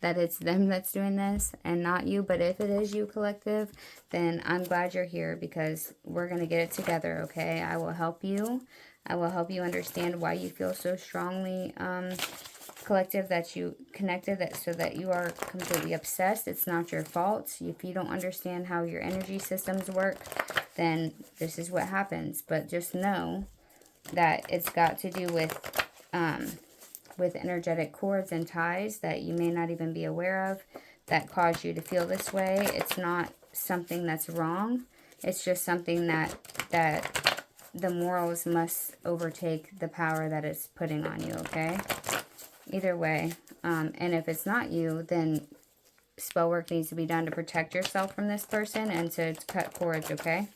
that it's them that's doing this and not you. But if it is you, collective, then I'm glad you're here because we're going to get it together, okay? I will help you. I will help you understand why you feel so strongly, collective, that you connected, that so that you are completely obsessed. It's not your fault. If you don't understand how your energy systems work, then this is what happens. But just know that it's got to do with energetic cords and ties that you may not even be aware of that cause you to feel this way. It's not something that's wrong. It's just something that the morals must overtake the power that it's putting on you, okay? Either way. And if it's not you, then spell work needs to be done to protect yourself from this person and to cut cords, okay?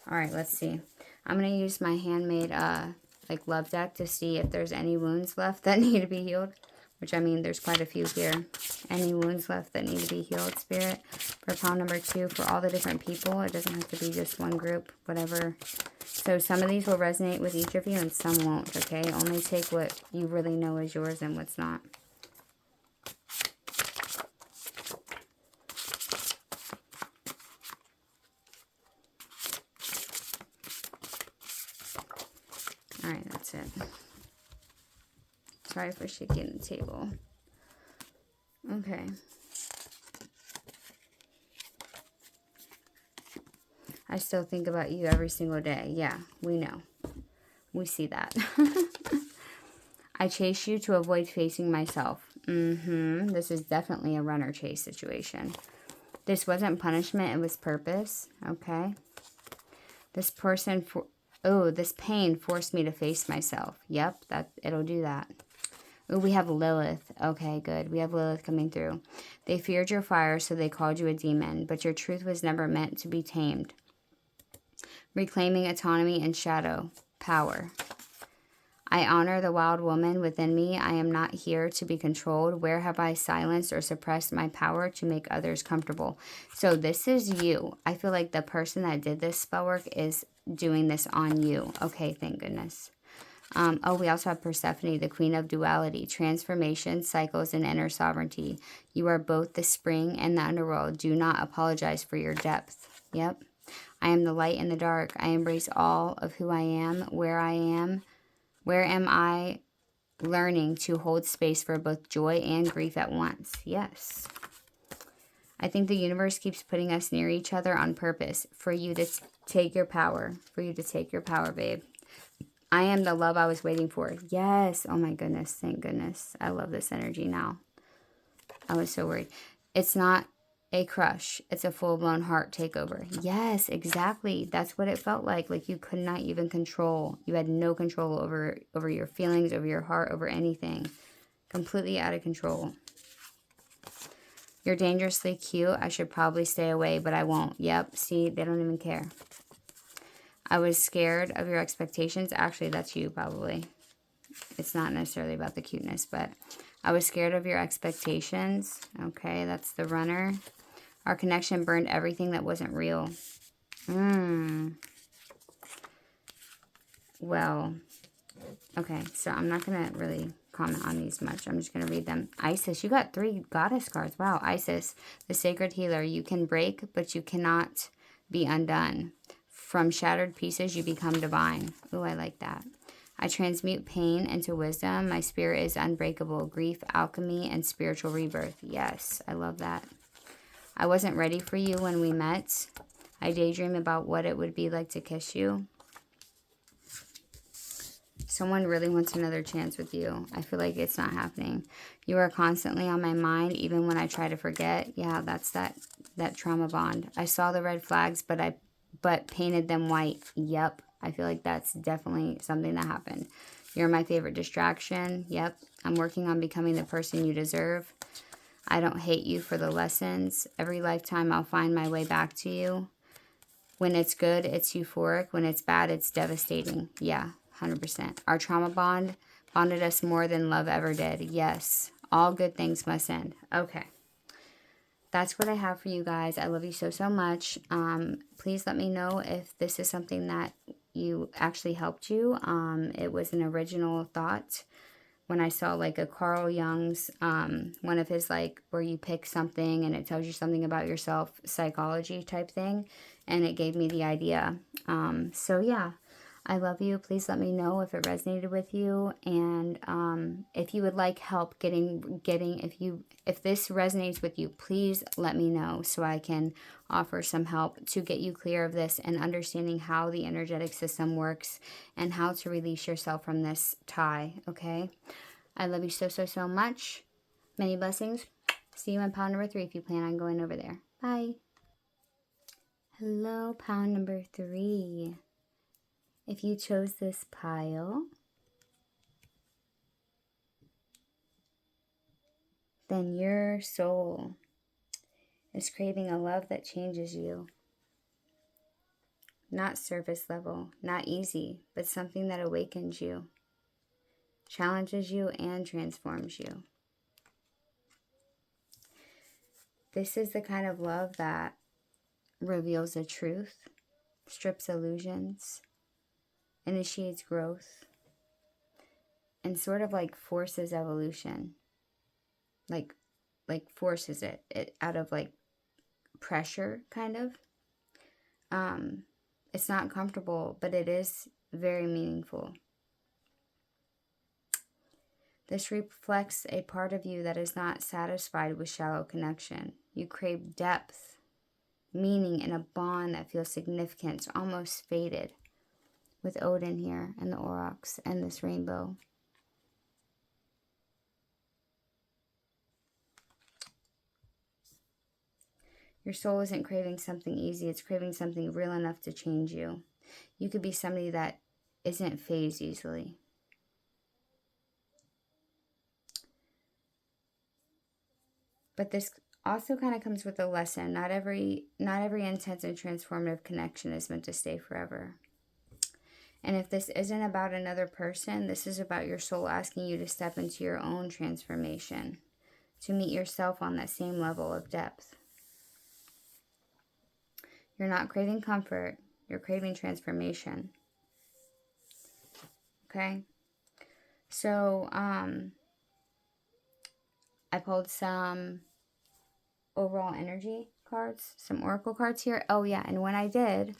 All right, let's see. I'm going to use my handmade like love deck to see if there's any wounds left that need to be healed. which I mean, there's quite a few here. Any wounds left that need to be healed, Spirit? For pile number 2, for all the different people, it doesn't have to be just one group, whatever. So some of these will resonate with each of you and some won't, okay? Only take what you really know is yours and what's not. Alright, that's it. Sorry for shaking the table. Okay. I still think about you every single day. Yeah, we know. We see that. I chase you to avoid facing myself. This is definitely a runner chase situation. This wasn't punishment, it was purpose. Okay. This pain forced me to face myself. Yep, it'll do that. Oh, we have Lilith. Okay, good. We have Lilith coming through. They feared your fire, so they called you a demon, but your truth was never meant to be tamed. Reclaiming autonomy and shadow power. I honor the wild woman within me. I am not here to be controlled. Where have I silenced or suppressed my power to make others comfortable? So this is you. I feel like the person that did this spell work is doing this on you. Okay, thank goodness. We also have Persephone, the queen of duality, transformation, cycles, and inner sovereignty. You are both the spring and the underworld. Do not apologize for your depth. Yep. I am the light and the dark. I embrace all of who I am, where I am. Where am I learning to hold space for both joy and grief at once? Yes. I think the universe keeps putting us near each other on purpose for you to take your power. For you to take your power, babe. I am the love I was waiting for. Yes. Oh my goodness. Thank goodness. I love this energy now. I was so worried. It's not a crush. It's a full-blown heart takeover. Yes, exactly. That's what it felt like. Like you could not even control. You had no control over your feelings, over your heart, over anything. Completely out of control. You're dangerously cute. I should probably stay away, but I won't. Yep. See, they don't even care. I was scared of your expectations. Actually, that's you probably. It's not necessarily about the cuteness, but I was scared of your expectations. Okay, that's the runner. Our connection burned everything that wasn't real. Well, okay, so I'm not going to really comment on these much. I'm just going to read them. Isis, you got 3 goddess cards. Wow, Isis, the sacred healer. You can break, but you cannot be undone. From shattered pieces, you become divine. Oh, I like that. I transmute pain into wisdom. My spirit is unbreakable. Grief, alchemy, and spiritual rebirth. Yes, I love that. I wasn't ready for you when we met. I daydream about what it would be like to kiss you. Someone really wants another chance with you. I feel like it's not happening. You are constantly on my mind, even when I try to forget. Yeah, that's that trauma bond. I saw the red flags, but painted them white. Yep. I feel like that's definitely something that happened. You're my favorite distraction. Yep. I'm working on becoming the person you deserve. I don't hate you for the lessons. Every lifetime I'll find my way back to you. When it's good, it's euphoric. When it's bad, it's devastating. Yeah, 100%. Our trauma bonded us more than love ever did. Yes. All good things must end. Okay. That's what I have for you guys. I love you so, so much. Please let me know if this is something that you actually helped you. It was an original thought. When I saw like a Carl Jung's, one of his like where you pick something and it tells you something about yourself, psychology type thing. And it gave me the idea. So yeah, I love you. Please let me know if it resonated with you. And if you would like help if this resonates with you, please let me know so I can offer some help to get you clear of this and understanding how the energetic system works and how to release yourself from this tie, okay? I love you so, so, so much. Many blessings. See you in pile number 3 if you plan on going over there. Bye. Hello, pile number 3. If you chose this pile, then your soul is craving a love that changes you. Not surface level, not easy, but something that awakens you, challenges you, and transforms you. This is the kind of love that reveals the truth, strips illusions, initiates growth, and sort of like forces evolution. Like forces it out of like pressure, kind of. It's not comfortable, but it is very meaningful. This reflects a part of you that is not satisfied with shallow connection. You crave depth, meaning in a bond that feels significant, almost faded, with Odin here and the aurochs and this rainbow. Your soul isn't craving something easy. It's craving something real enough to change you. You could be somebody that isn't fazed easily. But this also kind of comes with a lesson. Not every intense and transformative connection is meant to stay forever. And if this isn't about another person, this is about your soul asking you to step into your own transformation, to meet yourself on that same level of depth. You're not craving comfort, you're craving transformation. Okay? So, I pulled some overall energy cards, some oracle cards here. Oh yeah, and when I did,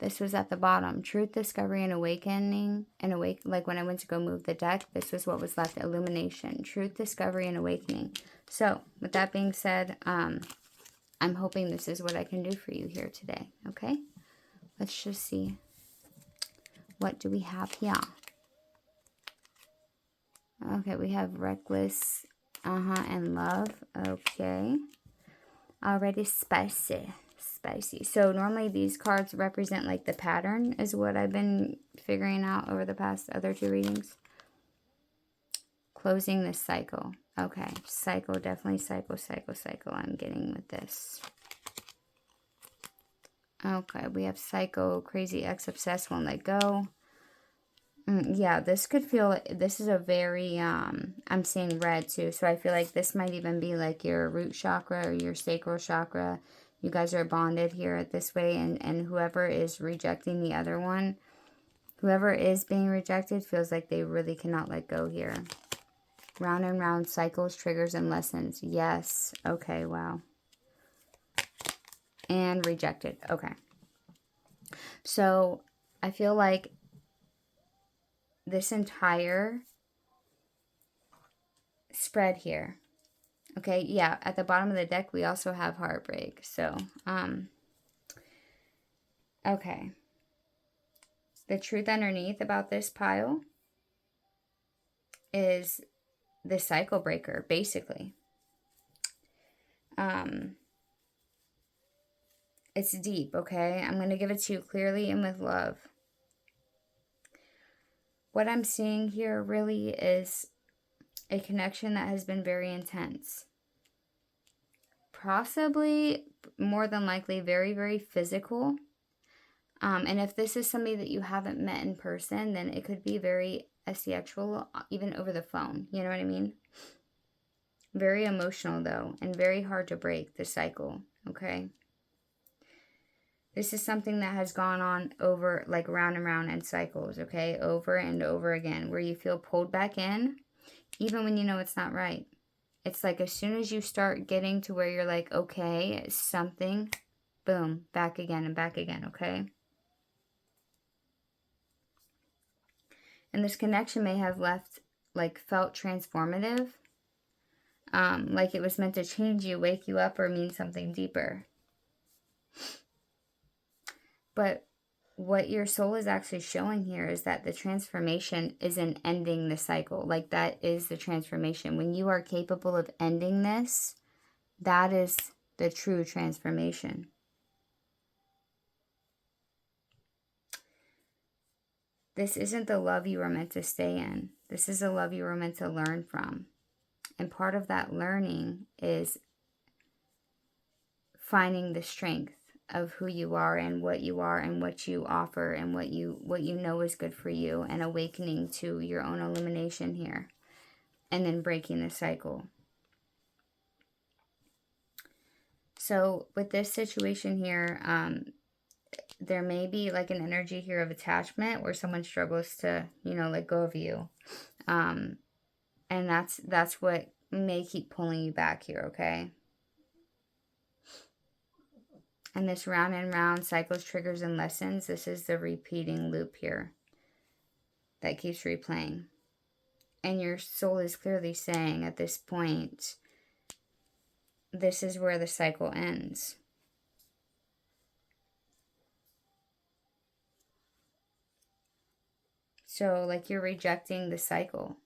this was at the bottom. Truth, discovery, and awakening. Like when I went to go move the deck, this was what was left. Illumination. Truth, discovery, and awakening. So, with that being said, I'm hoping this is what I can do for you here today. Okay? Let's just see. What do we have here? Okay, we have reckless, and love. Okay. Already spicy. So normally these cards represent like the pattern is what I've been figuring out over the past other two readings. Closing this cycle. Okay, cycle, definitely cycle. I'm getting with this. Okay, we have cycle, crazy, ex-obsessed, won't let go. Yeah, this could feel, this is a very, I'm seeing red too. So I feel like this might even be like your root chakra or your sacral chakra. You guys are bonded here this way. And whoever is rejecting the other one, whoever is being rejected feels like they really cannot let go here. Round and round cycles, triggers, and lessons. Yes. Okay, wow. And rejected. Okay. So I feel like this entire spread here. Okay, yeah, at the bottom of the deck, we also have heartbreak. So, okay. The truth underneath about this pile is the cycle breaker, basically. It's deep, okay? I'm going to give it to you clearly and with love. What I'm seeing here really is a connection that has been very intense. Possibly, more than likely, very, very physical. And if this is somebody that you haven't met in person, then it could be very asexual, even over the phone. You know what I mean? Very emotional, though, and very hard to break the cycle, okay? This is something that has gone on over, like, round and round in cycles, okay? Over and over again, where you feel pulled back in, even when you know it's not right. It's like as soon as you start getting to where you're like, okay, something, boom, back again and back again, okay? And this connection may have felt transformative, like it was meant to change you, wake you up, or mean something deeper. But what your soul is actually showing here is that the transformation isn't ending the cycle. Like, that is the transformation. When you are capable of ending this, that is the true transformation. This isn't the love you were meant to stay in. This is the love you were meant to learn from. And part of that learning is finding the strength of who you are and what you are and what you offer and what you know is good for you, and awakening to your own illumination here, and then breaking the cycle. So with this situation here, there may be like an energy here of attachment where someone struggles to, you know, let go of you. And that's what may keep pulling you back here, okay? And this round and round cycles, triggers, and lessons, this is the repeating loop here that keeps replaying. And your soul is clearly saying at this point, this is where the cycle ends. So, like, you're rejecting the cycle.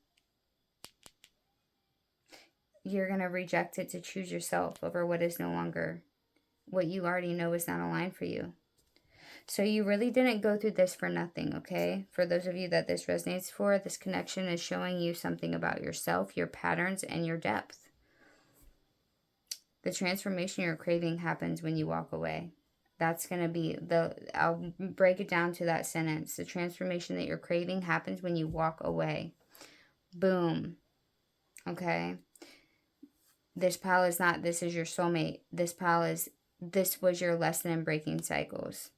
You're going to reject it to choose yourself over what is no longer, what you already know is not aligned for you. So you really didn't go through this for nothing, okay? For those of you that this resonates for, this connection is showing you something about yourself, your patterns, and your depth. The transformation you're craving happens when you walk away. That's going to be I'll break it down to that sentence. The transformation that you're craving happens when you walk away. Boom. Okay? This pile is not, this is your soulmate. This pile is, this was your lesson in breaking cycles.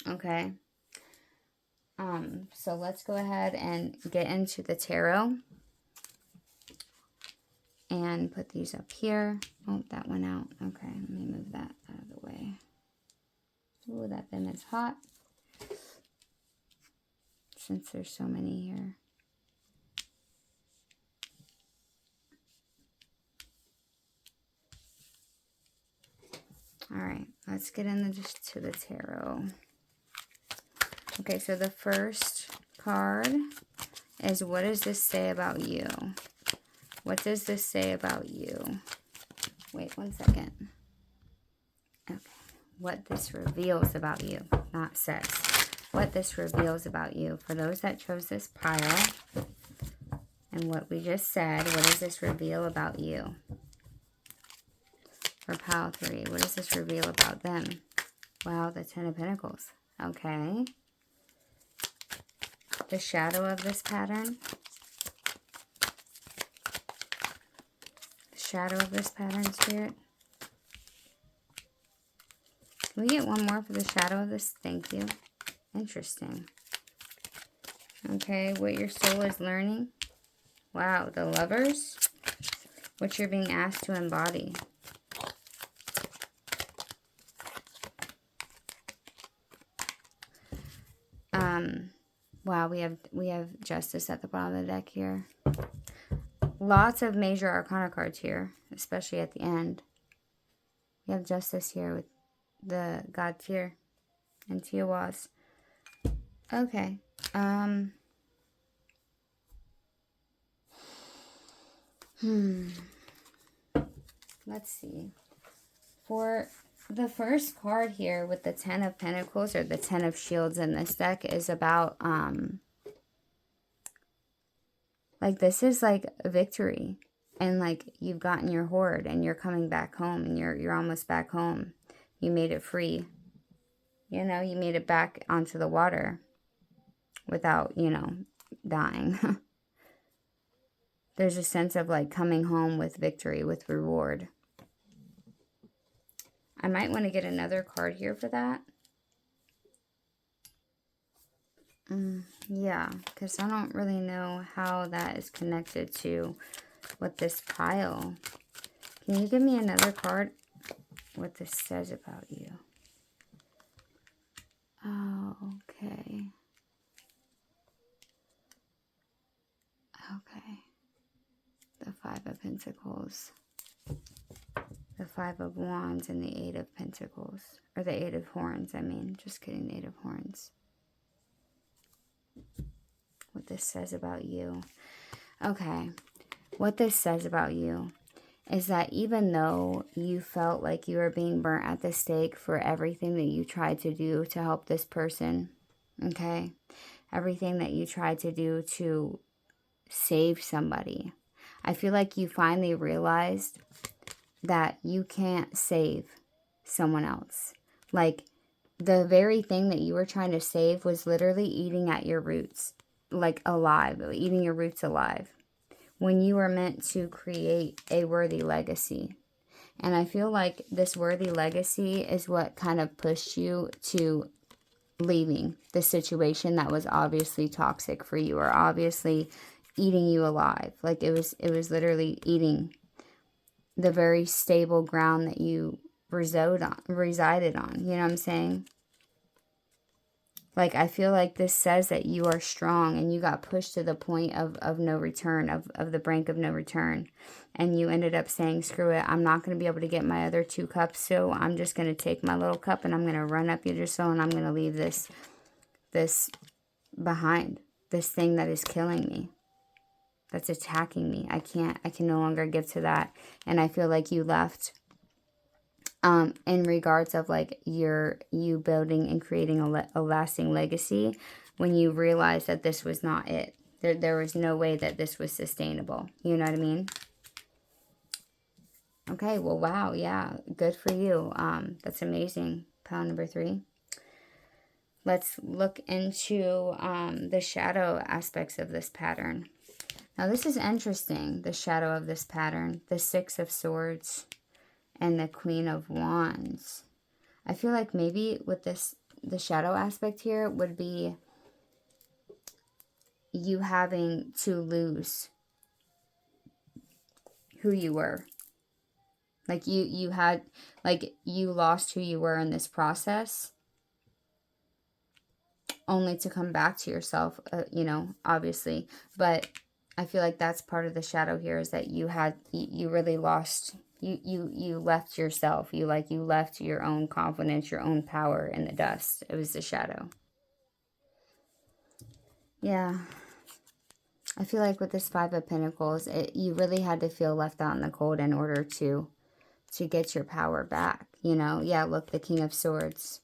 Okay? So let's go ahead and get into the tarot. And put these up here. Oh, that went out. Okay, let me move that out of the way. Ooh, that bin is hot. Since there's so many here. Alright, let's get into just to the tarot. Okay, so the first card is, what does this say about you? What does this say about you? Wait 1 second. Okay. What this reveals about you, not says. What this reveals about you. For those that chose this pile, and what we just said, what does this reveal about you? For pile 3, what does this reveal about them? Wow, the 10 of Pentacles. Okay. The shadow of this pattern. Shadow of this pattern, Spirit. Can we get one more for the shadow of this? Thank you. Interesting. Okay, what your soul is learning. Wow, the Lovers. What you're being asked to embody. Wow, we have Justice at the bottom of the deck here. Lots of major arcana cards here, especially at the end. We have Justice here with the God here and Tiawas. Okay. Let's see. For the first card here with the 10 of Pentacles, or the 10 of Shields in this deck, is about like, this is like a victory, and like, you've gotten your hoard and you're coming back home, and you're almost back home. You made it free. You know, you made it back onto the water without, you know, dying. There's a sense of like coming home with victory, with reward. I might want to get another card here for that. Yeah, because I don't really know how that is connected to what this pile. Can you give me another card? What this says about you. Oh, okay. Okay. The 5 of Pentacles. The 5 of Wands and the 8 of Pentacles. Or the 8 of Horns, I mean. Just kidding, the 8 of Horns. What this says about you. Okay. What this says about you is that even though you felt like you were being burnt at the stake for everything that you tried to do to help this person, okay? Everything that you tried to do to save somebody. I feel like you finally realized that you can't save someone else. Like, the very thing that you were trying to save was literally eating at your roots, like alive, eating your roots alive, when you were meant to create a worthy legacy. And I feel like this worthy legacy is what kind of pushed you to leaving the situation that was obviously toxic for you, or obviously eating you alive. Like it was literally eating the very stable ground that you resided on. You know what I'm saying? Like, I feel like this says that you are strong and you got pushed to the point of no return, of the brink of no return. And you ended up saying, screw it, I'm not going to be able to get my other 2 cups, so I'm just going to take my little cup and I'm going to run up your soul and I'm going to leave this behind. This thing that is killing me, that's attacking me. I can no longer give to that. And I feel like you left in regards of like you building and creating a lasting legacy, when you realize that this was not it. There was no way that this was sustainable. You know what I mean? Okay, well, wow, yeah, good for you. That's amazing. Pile number 3. Let's look into the shadow aspects of this pattern. Now, this is interesting, the shadow of this pattern. The 6 of Swords and the Queen of Wands. I feel like maybe with this, the shadow aspect here would be you having to lose who you were. Like you had, like you lost who you were in this process, only to come back to yourself, you know, obviously. But I feel like that's part of the shadow here, is that you really lost, you left yourself. You left your own confidence, your own power in the dust. It was the shadow. Yeah. I feel like with this 5 of Pentacles, you really had to feel left out in the cold in order to get your power back, you know? Yeah, look, the King of Swords.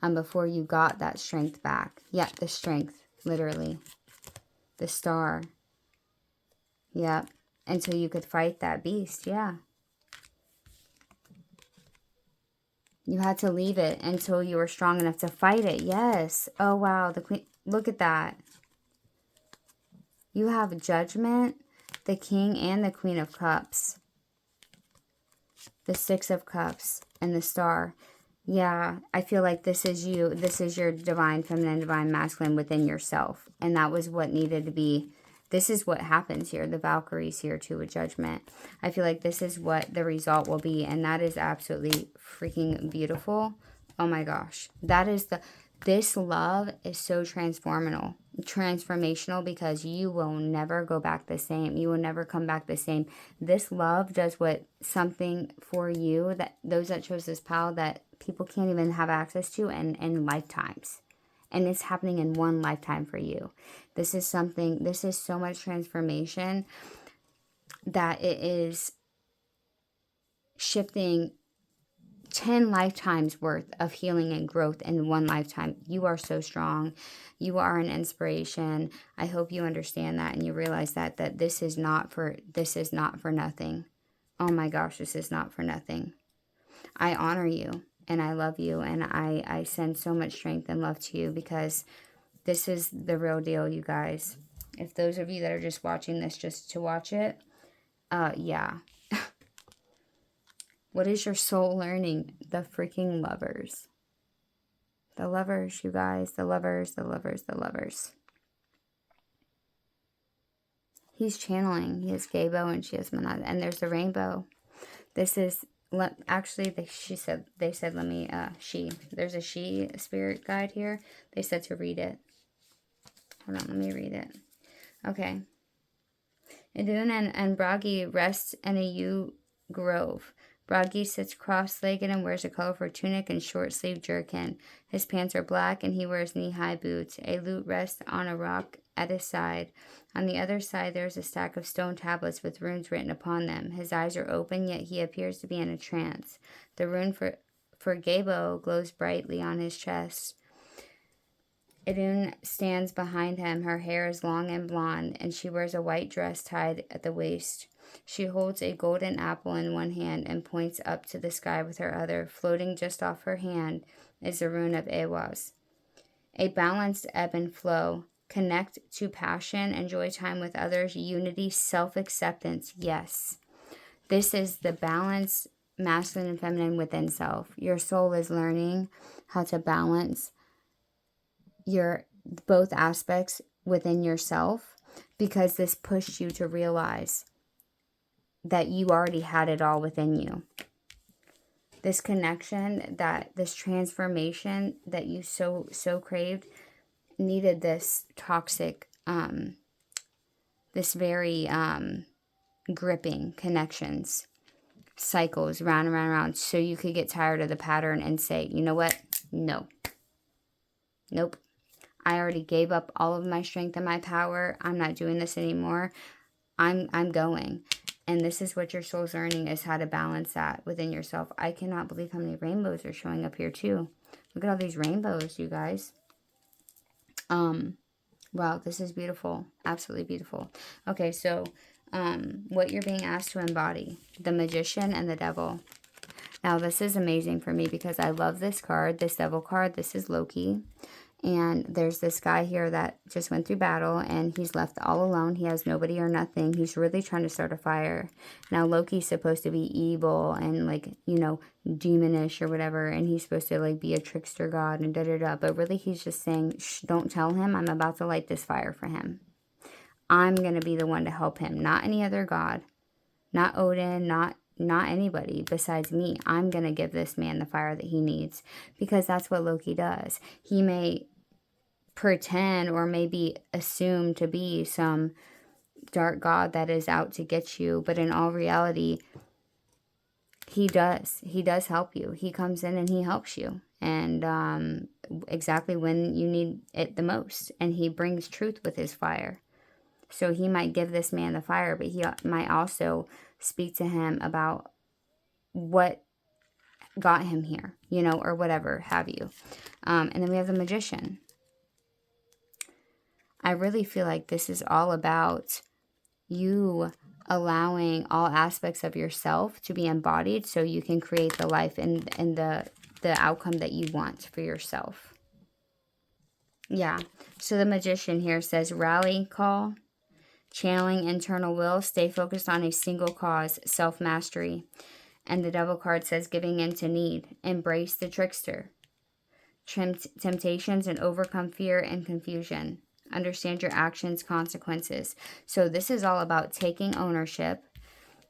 Before you got that strength back. Yeah, the strength, literally. The Star. Yeah, until you could fight that beast, yeah. You had to leave it until you were strong enough to fight it, yes. Oh, wow, the Queen, look at that. You have Judgment, the King, and the Queen of Cups. The 6 of Cups and the Star. Yeah, I feel like this is you. This is your divine feminine, divine masculine within yourself. And that was what needed to be. This is what happens here. The Valkyrie's here too with Judgment. I feel like this is what the result will be. And that is absolutely freaking beautiful. Oh my gosh. That is this love is so transformational, because you will never go back the same. You will never come back the same. This love does something for you, that those that chose this pile, that people can't even have access to in lifetimes. And it's happening in one lifetime for you. This is so much transformation that it is shifting 10 lifetimes worth of healing and growth in one lifetime. You are so strong. You are an inspiration. I hope you understand that and you realize that this is not for nothing. Oh my gosh, this is not for nothing. I honor you and I love you, and I send so much strength and love to you, because this is the real deal, you guys. If those of you that are just watching this just to watch it, yeah. What is your soul learning? The freaking Lovers. The Lovers, you guys. The Lovers, the Lovers, the Lovers. He's channeling. He has Gabo and she has Manada. And there's the Rainbow. This is, actually, they said, let me, there's a she spirit guide here. They said to read it. Hold on, let me read it. Okay. Idun and Bragi rest in a yew grove. Bragi sits cross-legged and wears a colorful tunic and short-sleeved jerkin. His pants are black and he wears knee-high boots. A lute rests on a rock at his side. On the other side, there is a stack of stone tablets with runes written upon them. His eyes are open, yet he appears to be in a trance. The rune for Gabo glows brightly on his chest. Idun stands behind him. Her hair is long and blonde, and she wears a white dress tied at the waist. She holds a golden apple in one hand and points up to the sky with her other. Floating just off her hand is the rune of Ehwaz. A balanced ebb and flow. Connect to passion, enjoy time with others, unity, self-acceptance. Yes. This is the balanced masculine and feminine within self. Your soul is learning how to balance your both aspects within yourself, because this pushed you to realize that you already had it all within you. This connection, this transformation that you so craved, needed this toxic, this very gripping connections, cycles, round and round and round, so you could get tired of the pattern and say, you know what? No. Nope. I already gave up all of my strength and my power. I'm not doing this anymore. I'm going. And this is what your soul's learning, is how to balance that within yourself. I cannot believe how many rainbows are showing up here too. Look at all these rainbows, you guys. Wow, this is beautiful. Absolutely beautiful. Okay, so what you're being asked to embody: the Magician and the Devil. Now, this is amazing for me because I love this card, this Devil card. This is Loki. And there's this guy here that just went through battle, and he's left all alone. He has nobody or nothing. He's really trying to start a fire. Now, Loki's supposed to be evil and, like, you know, demonish or whatever, and he's supposed to, like, be a trickster god and da-da-da. But really, he's just saying, shh, don't tell him. I'm about to light this fire for him. I'm going to be the one to help him, not any other god, not Odin, not anybody besides me. I'm going to give this man the fire that he needs, because that's what Loki does. He may pretend or maybe assume to be some dark god that is out to get you, but in all reality, he does help you. He comes in and he helps you, and exactly when you need it the most, and he brings truth with his fire. So he might give this man the fire, but he might also speak to him about what got him here, you know, or whatever have you. And then we have the Magician. I really feel like this is all about you allowing all aspects of yourself to be embodied so you can create the life and the outcome that you want for yourself. Yeah. So the Magician here says rally call, channeling internal will, stay focused on a single cause, self-mastery. And the Devil card says giving in to need, embrace the trickster, temptations and overcome fear and confusion. Understand your actions' consequences. So this is all about taking ownership,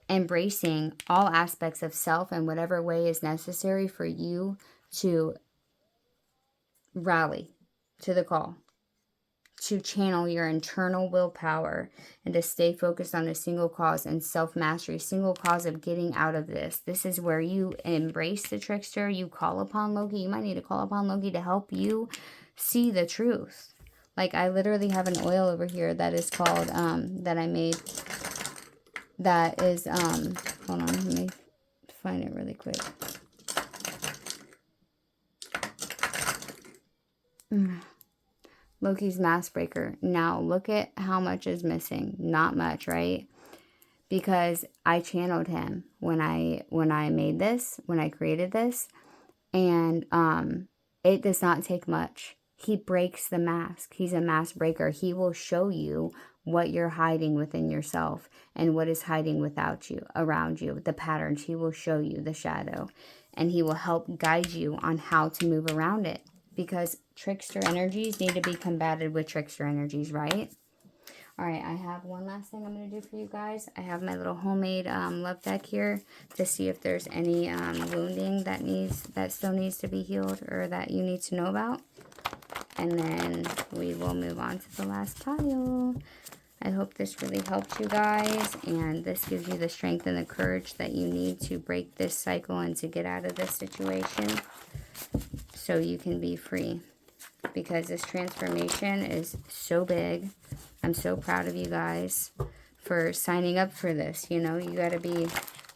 embracing all aspects of self in whatever way is necessary for you to rally to the call, to channel your internal willpower, and to stay focused on a single cause and self-mastery, single cause of getting out of this. This is where you embrace the trickster. You call upon Loki. You might need to call upon Loki to help you see the truth. Like, I literally have an oil over here that is called, that I made, that is, hold on, let me find it really quick. Loki's Mask Breaker. Now, look at how much is missing. Not much, right? Because I channeled him when I made this, when I created this, and it does not take much. He breaks the mask. He's a mask breaker. He will show you what you're hiding within yourself and what is hiding without you, around you, the patterns. He will show you the shadow, and he will help guide you on how to move around it, because trickster energies need to be combated with trickster energies, right? All right, I have one last thing I'm going to do for you guys. I have my little homemade love deck here to see if there's any wounding that still needs to be healed or that you need to know about. And then we will move on to the last pile. I hope this really helped you guys, and this gives you the strength and the courage that you need to break this cycle and to get out of this situation so you can be free. Because this transformation is so big. I'm so proud of you guys for signing up for this. You know, you got to be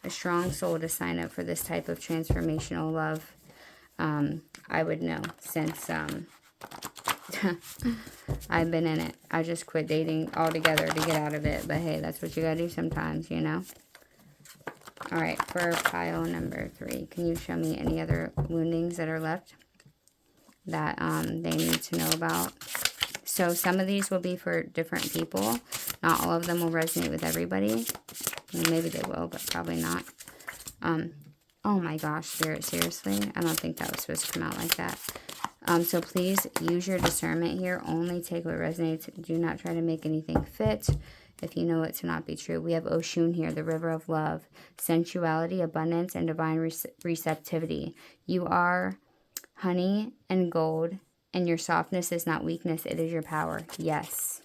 a strong soul to sign up for this type of transformational love. I would know, since I've been in it. I just quit dating altogether to get out of it. But hey, that's what you gotta do sometimes, you know. Alright, for pile number 3, can you show me any other woundings that are left that they need to know about? So some of these will be for different people. Not all of them will resonate with everybody. Well, maybe they will, but probably not. Oh my gosh, Spirit, seriously? I don't think that was supposed to come out like that. So please use your discernment here. Only take what resonates. Do not try to make anything fit if you know it to not be true. We have Oshun here, the river of love, sensuality, abundance, and divine receptivity. You are honey and gold, and your softness is not weakness. It is your power. Yes.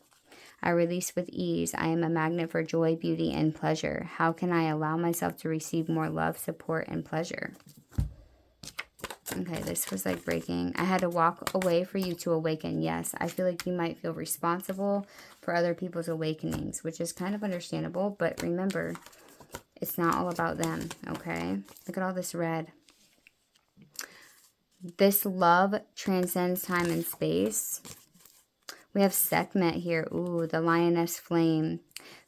I release with ease. I am a magnet for joy, beauty, and pleasure. How can I allow myself to receive more love, support, and pleasure? Okay, this was like breaking. I had to walk away for you to awaken. Yes, I feel like you might feel responsible for other people's awakenings, which is kind of understandable. But remember, it's not all about them, okay? Look at all this red. This love transcends time and space. We have Sekhmet here. Ooh, the lioness flame.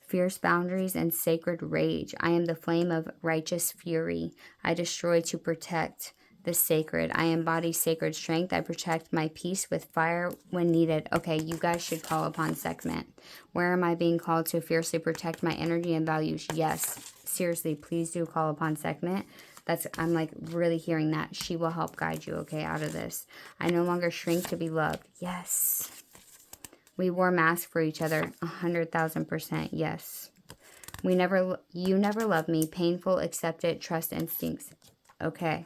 Fierce boundaries and sacred rage. I am the flame of righteous fury. I destroy to protect the sacred. I embody sacred strength. I protect my peace with fire when needed. Okay, you guys should call upon Sekhmet. Where am I being called to fiercely protect my energy and values? Yes. Seriously, please do call upon Sekhmet. I'm like really hearing that. She will help guide you, okay, out of this. I no longer shrink to be loved. Yes. We wore masks for each other. 100,000%. Yes. You never loved me. Painful, accept it, trust instincts. Okay.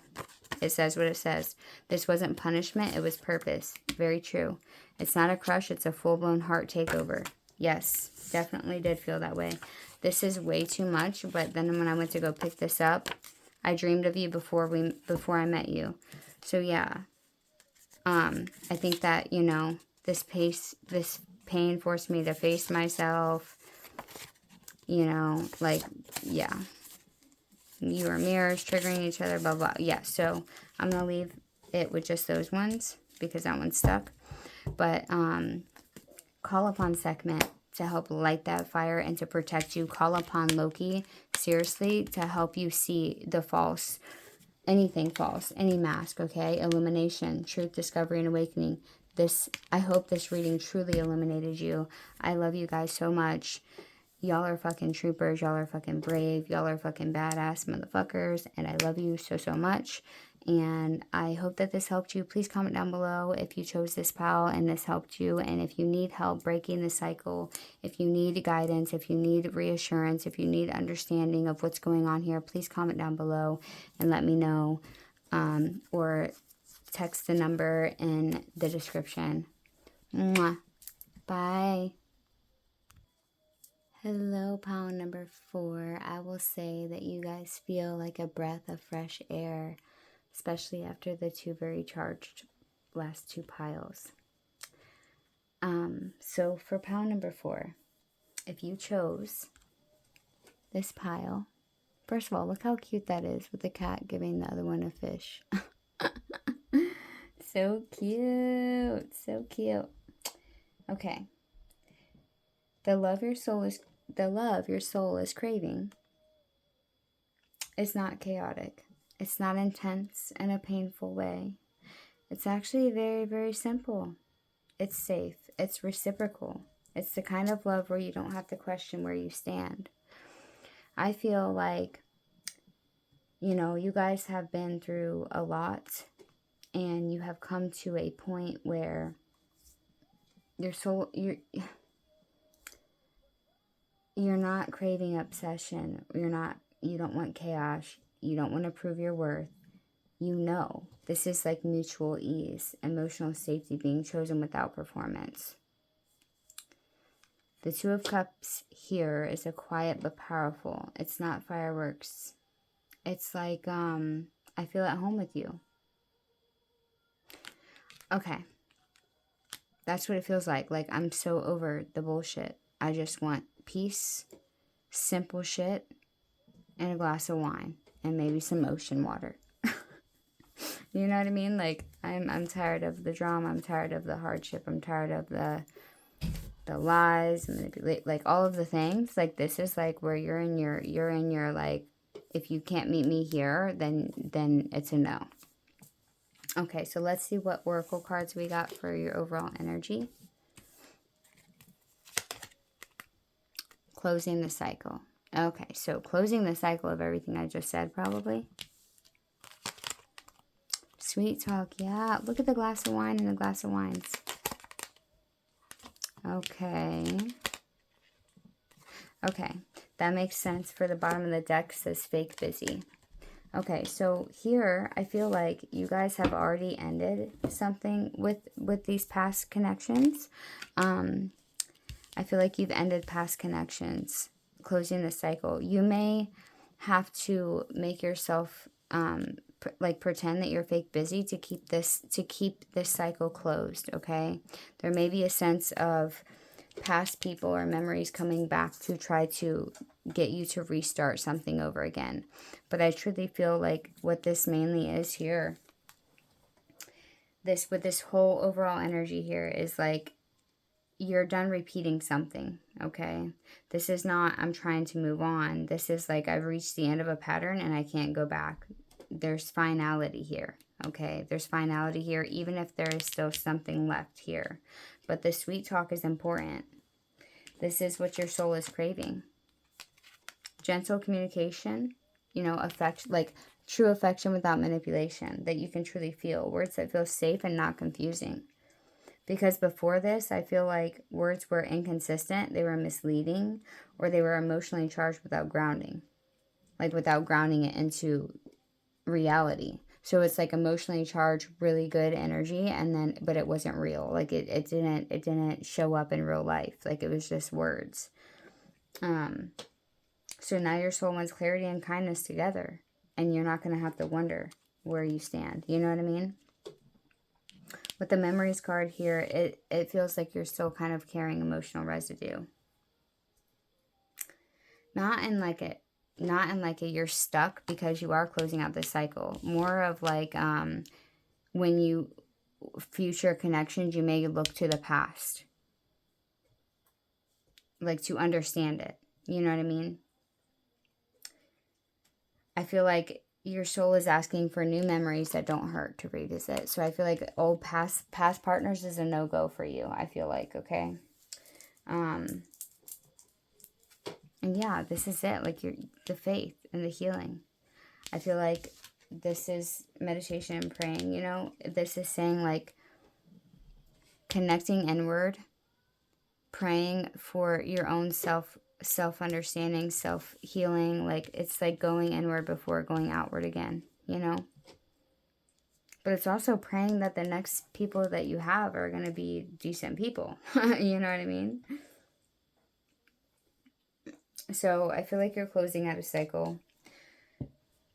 It says what it says. This wasn't punishment. It was purpose. Very true. It's not a crush. It's a full-blown heart takeover. Yes. Definitely did feel that way. This is way too much. But then when I went to go pick this up, I dreamed of you before I met you. So yeah. I think that, you know, this pain forced me to face myself. You know, like, yeah. You are mirrors triggering each other, blah, blah. Yeah, so I'm going to leave it with just those ones because that one's stuck. But call upon Sekhmet to help light that fire and to protect you. Call upon Loki, seriously, to help you see the false, anything false, any mask, okay? Illumination, truth, discovery, and awakening. I hope this reading truly illuminated you. I love you guys so much. Y'all are fucking troopers. Y'all are fucking brave. Y'all are fucking badass motherfuckers. And I love you so, so much. And I hope that this helped you. Please comment down below if you chose this pile and this helped you. And if you need help breaking the cycle, if you need guidance, if you need reassurance, if you need understanding of what's going on here, please comment down below and let me know. Or text the number in the description. Mwah. Bye. Hello, pile number 4. I will say that you guys feel like a breath of fresh air, especially after the 2 very charged last 2 piles. So for pile number 4, if you chose this pile, first of all, look how cute that is with the cat giving the other one a fish. So cute. So cute. Okay. The love your soul is craving is not chaotic. It's not intense in a painful way. It's actually very, very simple. It's safe. It's reciprocal. It's the kind of love where you don't have to question where you stand. I feel like, you know, you guys have been through a lot and you have come to a point where your soul, you're not craving obsession. You don't want chaos. You don't want to prove your worth. You know, this is like mutual ease, emotional safety, being chosen without performance. The 2 of Cups here is a quiet but powerful. It's not fireworks. It's like, I feel at home with you. Okay. That's what it feels like. Like, I'm so over the bullshit. I just want peace, simple shit, and a glass of wine, and maybe some ocean water. You know what I mean? Like, I'm tired of the drama. I'm tired of the hardship. I'm tired of the lies, like all of the things. Like, this is like where you're in your like, if you can't meet me here, then it's a no. Okay, so let's see what oracle cards we got for your overall energy. Closing the cycle. Okay, so closing the cycle of everything I just said, probably. Sweet talk. Yeah. Look at the glass of wine and the glass of wines. Okay. Okay. That makes sense for the bottom of the deck. Says fake busy. Okay, so here I feel like you guys have already ended something with these past connections. I feel like you've ended past connections, closing the cycle. You may have to make yourself like pretend that you're fake busy to keep this cycle closed. Okay, there may be a sense of past people or memories coming back to try to get you to restart something over again. But I truly feel like what this mainly is here, with this whole overall energy here, is like you're done repeating something. Okay, this is not I'm trying to move on. This is like I've reached the end of a pattern and I can't go back. There's finality here. Okay, there's finality here, even if there is still something left here. But the sweet talk is important. This is what your soul is craving. Gentle communication, you know, affection, like true affection without manipulation, that you can truly feel. Words that feel safe and not confusing. Because before this, I feel like words were inconsistent, they were misleading, or they were emotionally charged without grounding. Like without grounding it into reality. So it's like emotionally charged, really good energy, and then, but it wasn't real. Like it didn't show up in real life. Like it was just words. So now your soul wants clarity and kindness together, and you're not going to have to wonder where you stand. You know what I mean? With the memories card here, it feels like you're still kind of carrying emotional residue. Not in like a you're stuck because you are closing out this cycle. More of like when you future connections, you may look to the past, like to understand it. You know what I mean? I feel like your soul is asking for new memories that don't hurt to revisit. So I feel like old past partners is a no-go for you. I feel like, okay? And yeah, this is it. Like the faith and the healing. I feel like this is meditation and praying, you know? This is saying like connecting inward, praying for your own self-understanding, self-healing. Like it's like going inward before going outward again, you know? But it's also praying that the next people that you have are going to be decent people. You know what I mean? So I feel like you're closing out a cycle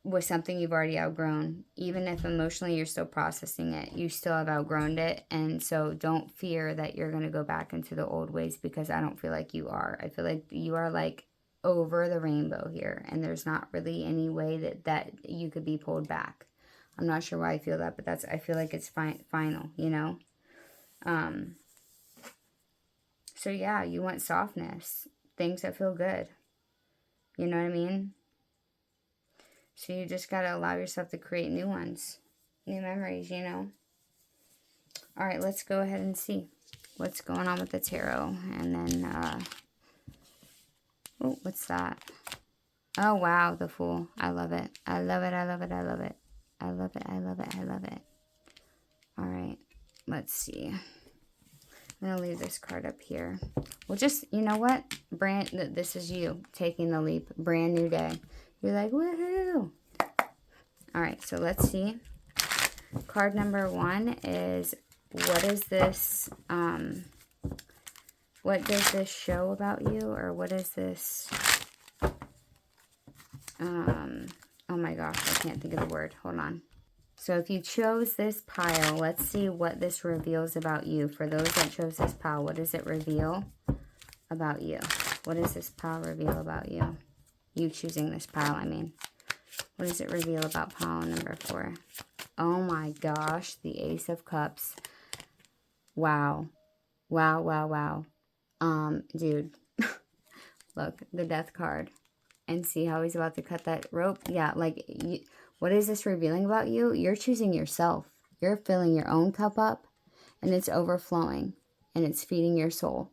with something you've already outgrown. Even if emotionally you're still processing it, you still have outgrown it. And so don't fear that you're going to go back into the old ways, because I don't feel like you are. I feel like you are like over the rainbow here, and there's not really any way that you could be pulled back. I'm not sure why I feel that, but I feel like it's final, you know? So yeah, you want softness, things that feel good. You know what I mean? So you just got to allow yourself to create new ones, new memories, you know? All right, let's go ahead and see what's going on with the tarot. And then, oh, what's that? Oh, wow, the Fool. I love it. I love it. I love it. I love it. I love it. I love it. I love it. All right, let's see. I'm going to leave this card up here. Well, just, you know what? This is you taking the leap. Brand new day. You're like, woohoo. All right, so let's see. Card number 1 is, what is this, what does this show about you? Or what is this, oh my gosh, I can't think of the word. Hold on. So if you chose this pile, let's see what this reveals about you. For those that chose this pile, what does it reveal about you? What does this pile reveal about you? You choosing this pile, I mean. What does it reveal about pile number 4? Oh my gosh, the Ace of Cups. Wow. Wow, wow, wow. Dude. Look, the Death card. And see how he's about to cut that rope? Yeah, like, what is this revealing about you? You're choosing yourself. You're filling your own cup up, and it's overflowing, and it's feeding your soul.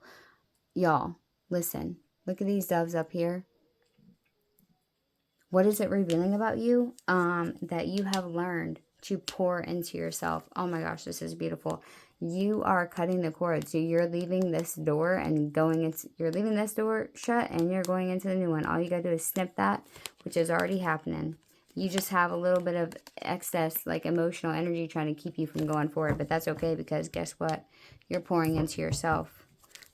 Y'all, listen. Look at these doves up here. What is it revealing about you? That you have learned to pour into yourself. Oh my gosh, this is beautiful. You are cutting the cord. So you're leaving this door and going into, you're leaving this door shut and you're going into the new one. All you gotta do is snip that, which is already happening. You just have a little bit of excess, like emotional energy trying to keep you from going forward. But that's okay, because guess what? You're pouring into yourself.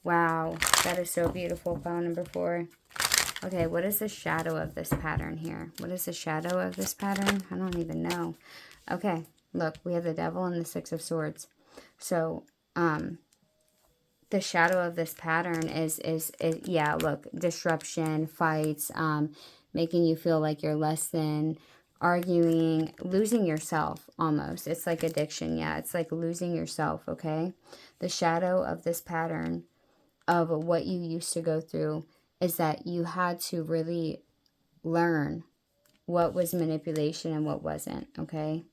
Wow, that is so beautiful. Pile number 4. Okay, what is the shadow of this pattern here? What is the shadow of this pattern? I don't even know. Okay, look, we have the Devil and the 6 of Swords. So, the shadow of this pattern is yeah, look, disruption, fights, making you feel like you're less than, arguing, losing yourself almost. It's like addiction. Yeah, it's like losing yourself, okay? The shadow of this pattern of what you used to go through is that you had to really learn what was manipulation and what wasn't, okay?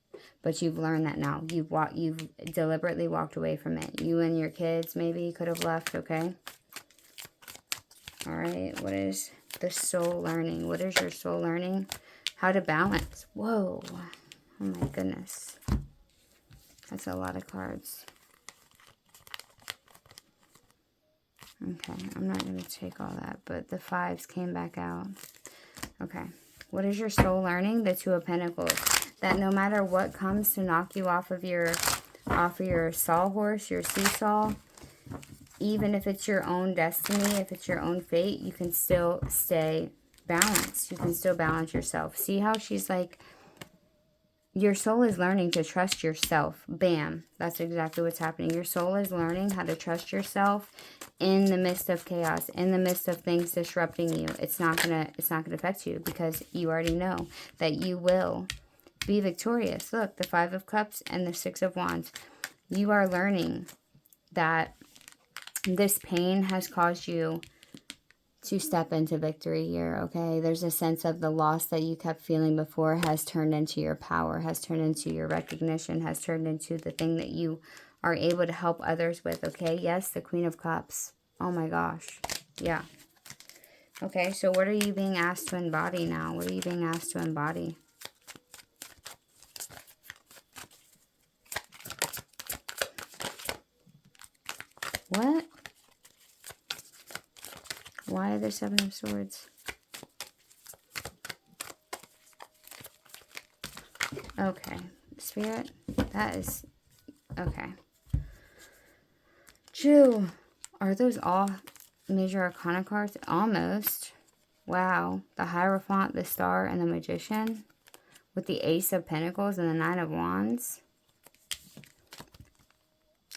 But you've learned that now. You've deliberately walked away from it. You and your kids maybe could have left, okay? All right, what is the soul learning? What is your soul learning? How to balance. Whoa. Oh my goodness. That's a lot of cards. Okay, I'm not going to take all that, but the 5s came back out. Okay, what is your soul learning? The 2 of Pentacles. That no matter what comes to knock you off of your sawhorse, your seesaw, even if it's your own destiny, if it's your own fate, you can still stay balanced. You can still balance yourself. See how she's like, your soul is learning to trust yourself. Bam. That's exactly what's happening. Your soul is learning how to trust yourself in the midst of chaos, in the midst of things disrupting you. It's not gonna affect you, because you already know that you will be victorious. Look, the 5 of Cups and the 6 of Wands. You are learning that this pain has caused you to step into victory here, okay? There's a sense of the loss that you kept feeling before has turned into your power, has turned into your recognition, has turned into the thing that you are able to help others with, okay? Yes, the Queen of Cups. Oh my gosh. Yeah. Okay, so what are you being asked to embody now? What are you being asked to embody? What? Why the 7 of Swords? Okay. Spirit, that is... Okay. Chew. Are those all major arcana cards? Almost. Wow. The Hierophant, the Star, and the Magician. With the Ace of Pentacles and the 9 of Wands.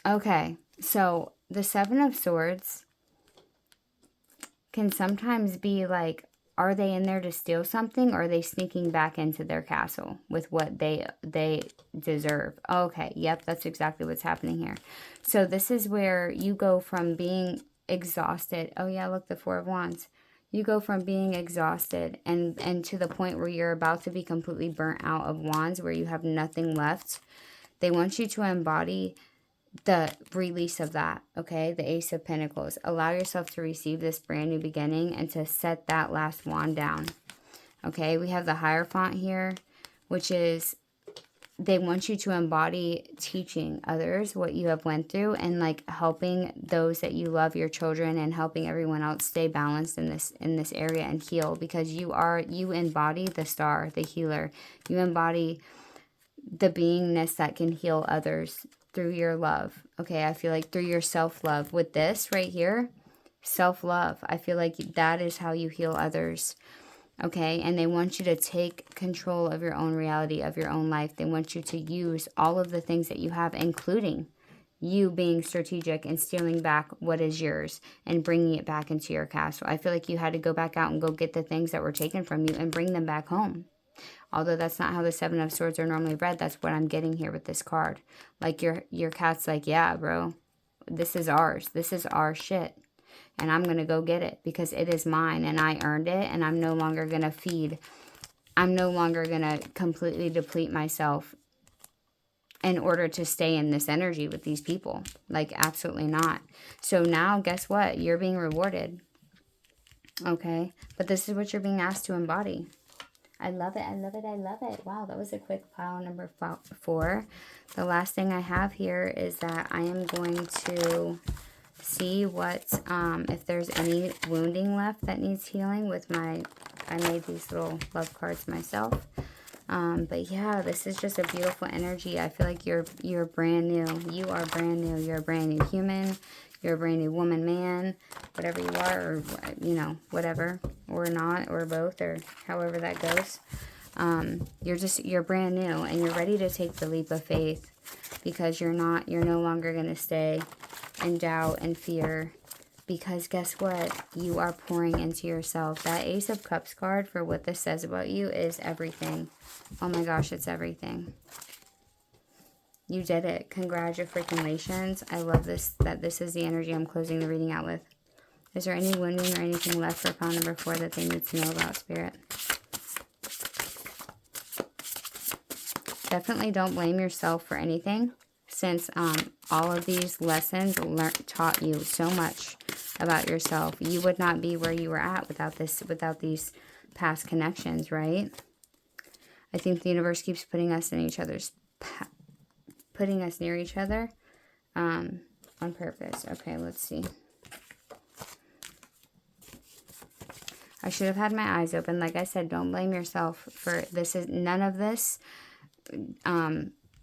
Okay. So, the 7 of Swords can sometimes be like, are they in there to steal something, or are they sneaking back into their castle with what they deserve? Okay, yep, that's exactly what's happening here. So this is where you go from being exhausted. Oh yeah, look, the 4 of Wands. You go from being exhausted and to the point where you're about to be completely burnt out of Wands, where you have nothing left. They want you to embody the release of that, okay? The Ace of Pentacles. Allow yourself to receive this brand new beginning and to set that last wand down, okay? We have the Hierophant here, which is, they want you to embody teaching others what you have went through, and like helping those that you love, your children, and helping everyone else stay balanced in this area and heal, because you embody the Star, the healer. You embody the beingness that can heal others through your love, okay? I feel like through your self-love. With this right here, self-love, I feel like that is how you heal others, okay? And they want you to take control of your own reality, of your own life. They want you to use all of the things that you have, including you being strategic and stealing back what is yours and bringing it back into your castle. I feel like you had to go back out and go get the things that were taken from you and bring them back home. Although that's not how the 7 of Swords are normally read, that's what I'm getting here with this card. Like your cat's like, yeah, bro, this is ours. This is our shit. And I'm going to go get it because it is mine and I earned it, and I'm no longer going to feed. I'm no longer going to completely deplete myself in order to stay in this energy with these people. Like, absolutely not. So now, guess what? You're being rewarded. Okay? But this is what you're being asked to embody. I love it. I love it. I love it. Wow, that was a quick pile number 4. The last thing I have here is that I am going to see what, if there's any wounding left that needs healing with I made these little love cards myself. But yeah, this is just a beautiful energy. I feel like you're brand new. You are brand new. You're a brand new human. You're a brand new woman, man, whatever you are, or, you know, whatever, or not, or both, or however that goes. You're brand new, and you're ready to take the leap of faith, because you're no longer going to stay in doubt and fear, because guess what? You are pouring into yourself. That Ace of Cups card, for what this says about you, is everything. Oh my gosh, it's everything. You did it. Congratulations. I love this, that this is the energy I'm closing the reading out with. Is there any wounding or anything left for pile number 4 that they need to know about, Spirit? Definitely don't blame yourself for anything, since all of these lessons taught you so much about yourself. You would not be where you were at without these past connections, right? I think the universe keeps putting us in each other's putting us near each other on purpose. Okay, let's see. I should have had my eyes open. Like I said, don't blame yourself for this. None of this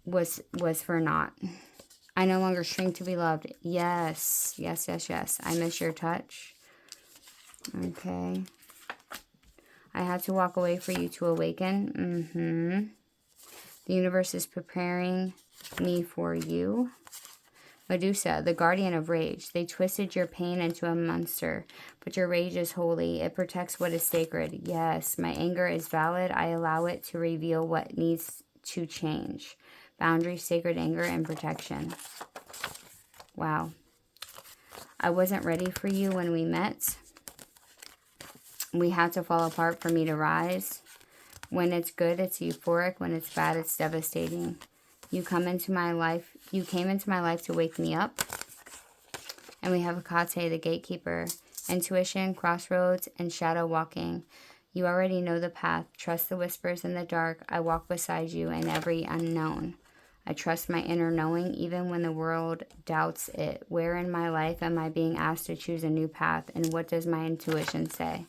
was for naught. I no longer shrink to be loved. Yes, yes, yes, yes. I miss your touch. Okay. I had to walk away for you to awaken. The universe is preparing me for you. Medusa, the guardian of rage. They twisted your pain into a monster, but your rage is holy. It protects what is sacred. Yes, my anger is valid. I allow it to reveal what needs to change. Boundaries, sacred anger, and protection. Wow. I wasn't ready for you when we met. We had to fall apart for me to rise. When it's good, it's euphoric. When it's bad, it's devastating. You came into my life to wake me up. And we have Hecate, the gatekeeper. Intuition, crossroads, and shadow walking. You already know the path. Trust the whispers in the dark. I walk beside you in every unknown. I trust my inner knowing even when the world doubts it. Where in my life am I being asked to choose a new path? And what does my intuition say?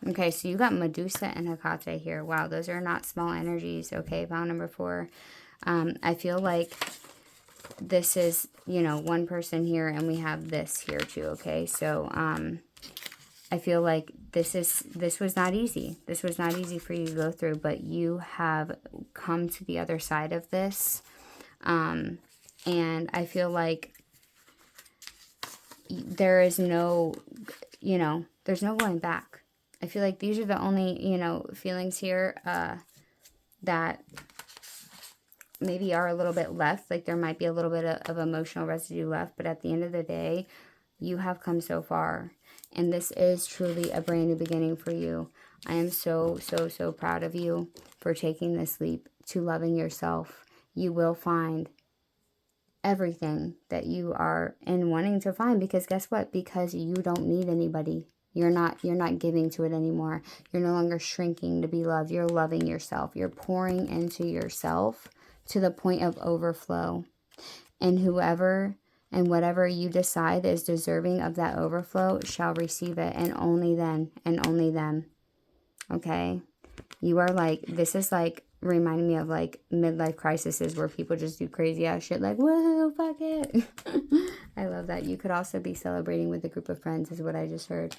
Okay, so you got Medusa and Hecate here. Wow, those are not small energies. Okay, pile number 4. I feel like this is, you know, one person here, and we have this here too, okay? So, I feel like this was not easy. This was not easy for you to go through, but you have come to the other side of this. And I feel like there is no, you know, there's no going back. I feel like these are the only, you know, feelings here that maybe are a little bit left. Like there might be a little bit of emotional residue left. But at the end of the day, you have come so far. And this is truly a brand new beginning for you. I am so, so, so proud of you for taking this leap to loving yourself. You will find everything that you are in wanting to find. Because guess what? Because you don't need anybody. You're not giving to it anymore. You're no longer shrinking to be loved. You're loving yourself. You're pouring into yourself to the point of overflow. And whoever and whatever you decide is deserving of that overflow shall receive it. And only then and only them. Okay? You are like, this is like reminding me of like midlife crises where people just do crazy ass shit like, whoa, fuck it. I love that. You could also be celebrating with a group of friends is what I just heard.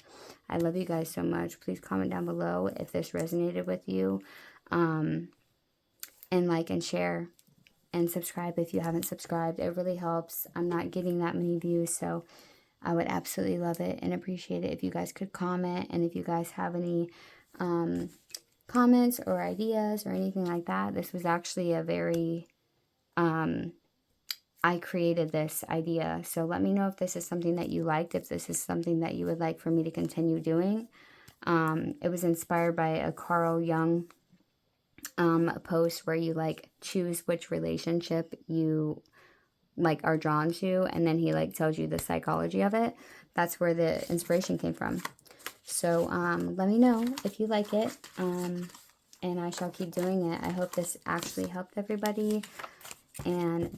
I love you guys so much. Please comment down below if this resonated with you. And like and share and subscribe if you haven't subscribed. It really helps. I'm not getting that many views, so I would absolutely love it and appreciate it if you guys could comment. And if you guys have any comments or ideas or anything like that, this was actually a very I created this idea, so let me know if this is something that you liked, if this is something that you would like for me to continue doing. It was inspired by a Carl Jung post where you like choose which relationship you like are drawn to, and then he like tells you the psychology of it. That's where the inspiration came from. So let me know if you like it. and I shall keep doing it. I hope this actually helped everybody and brought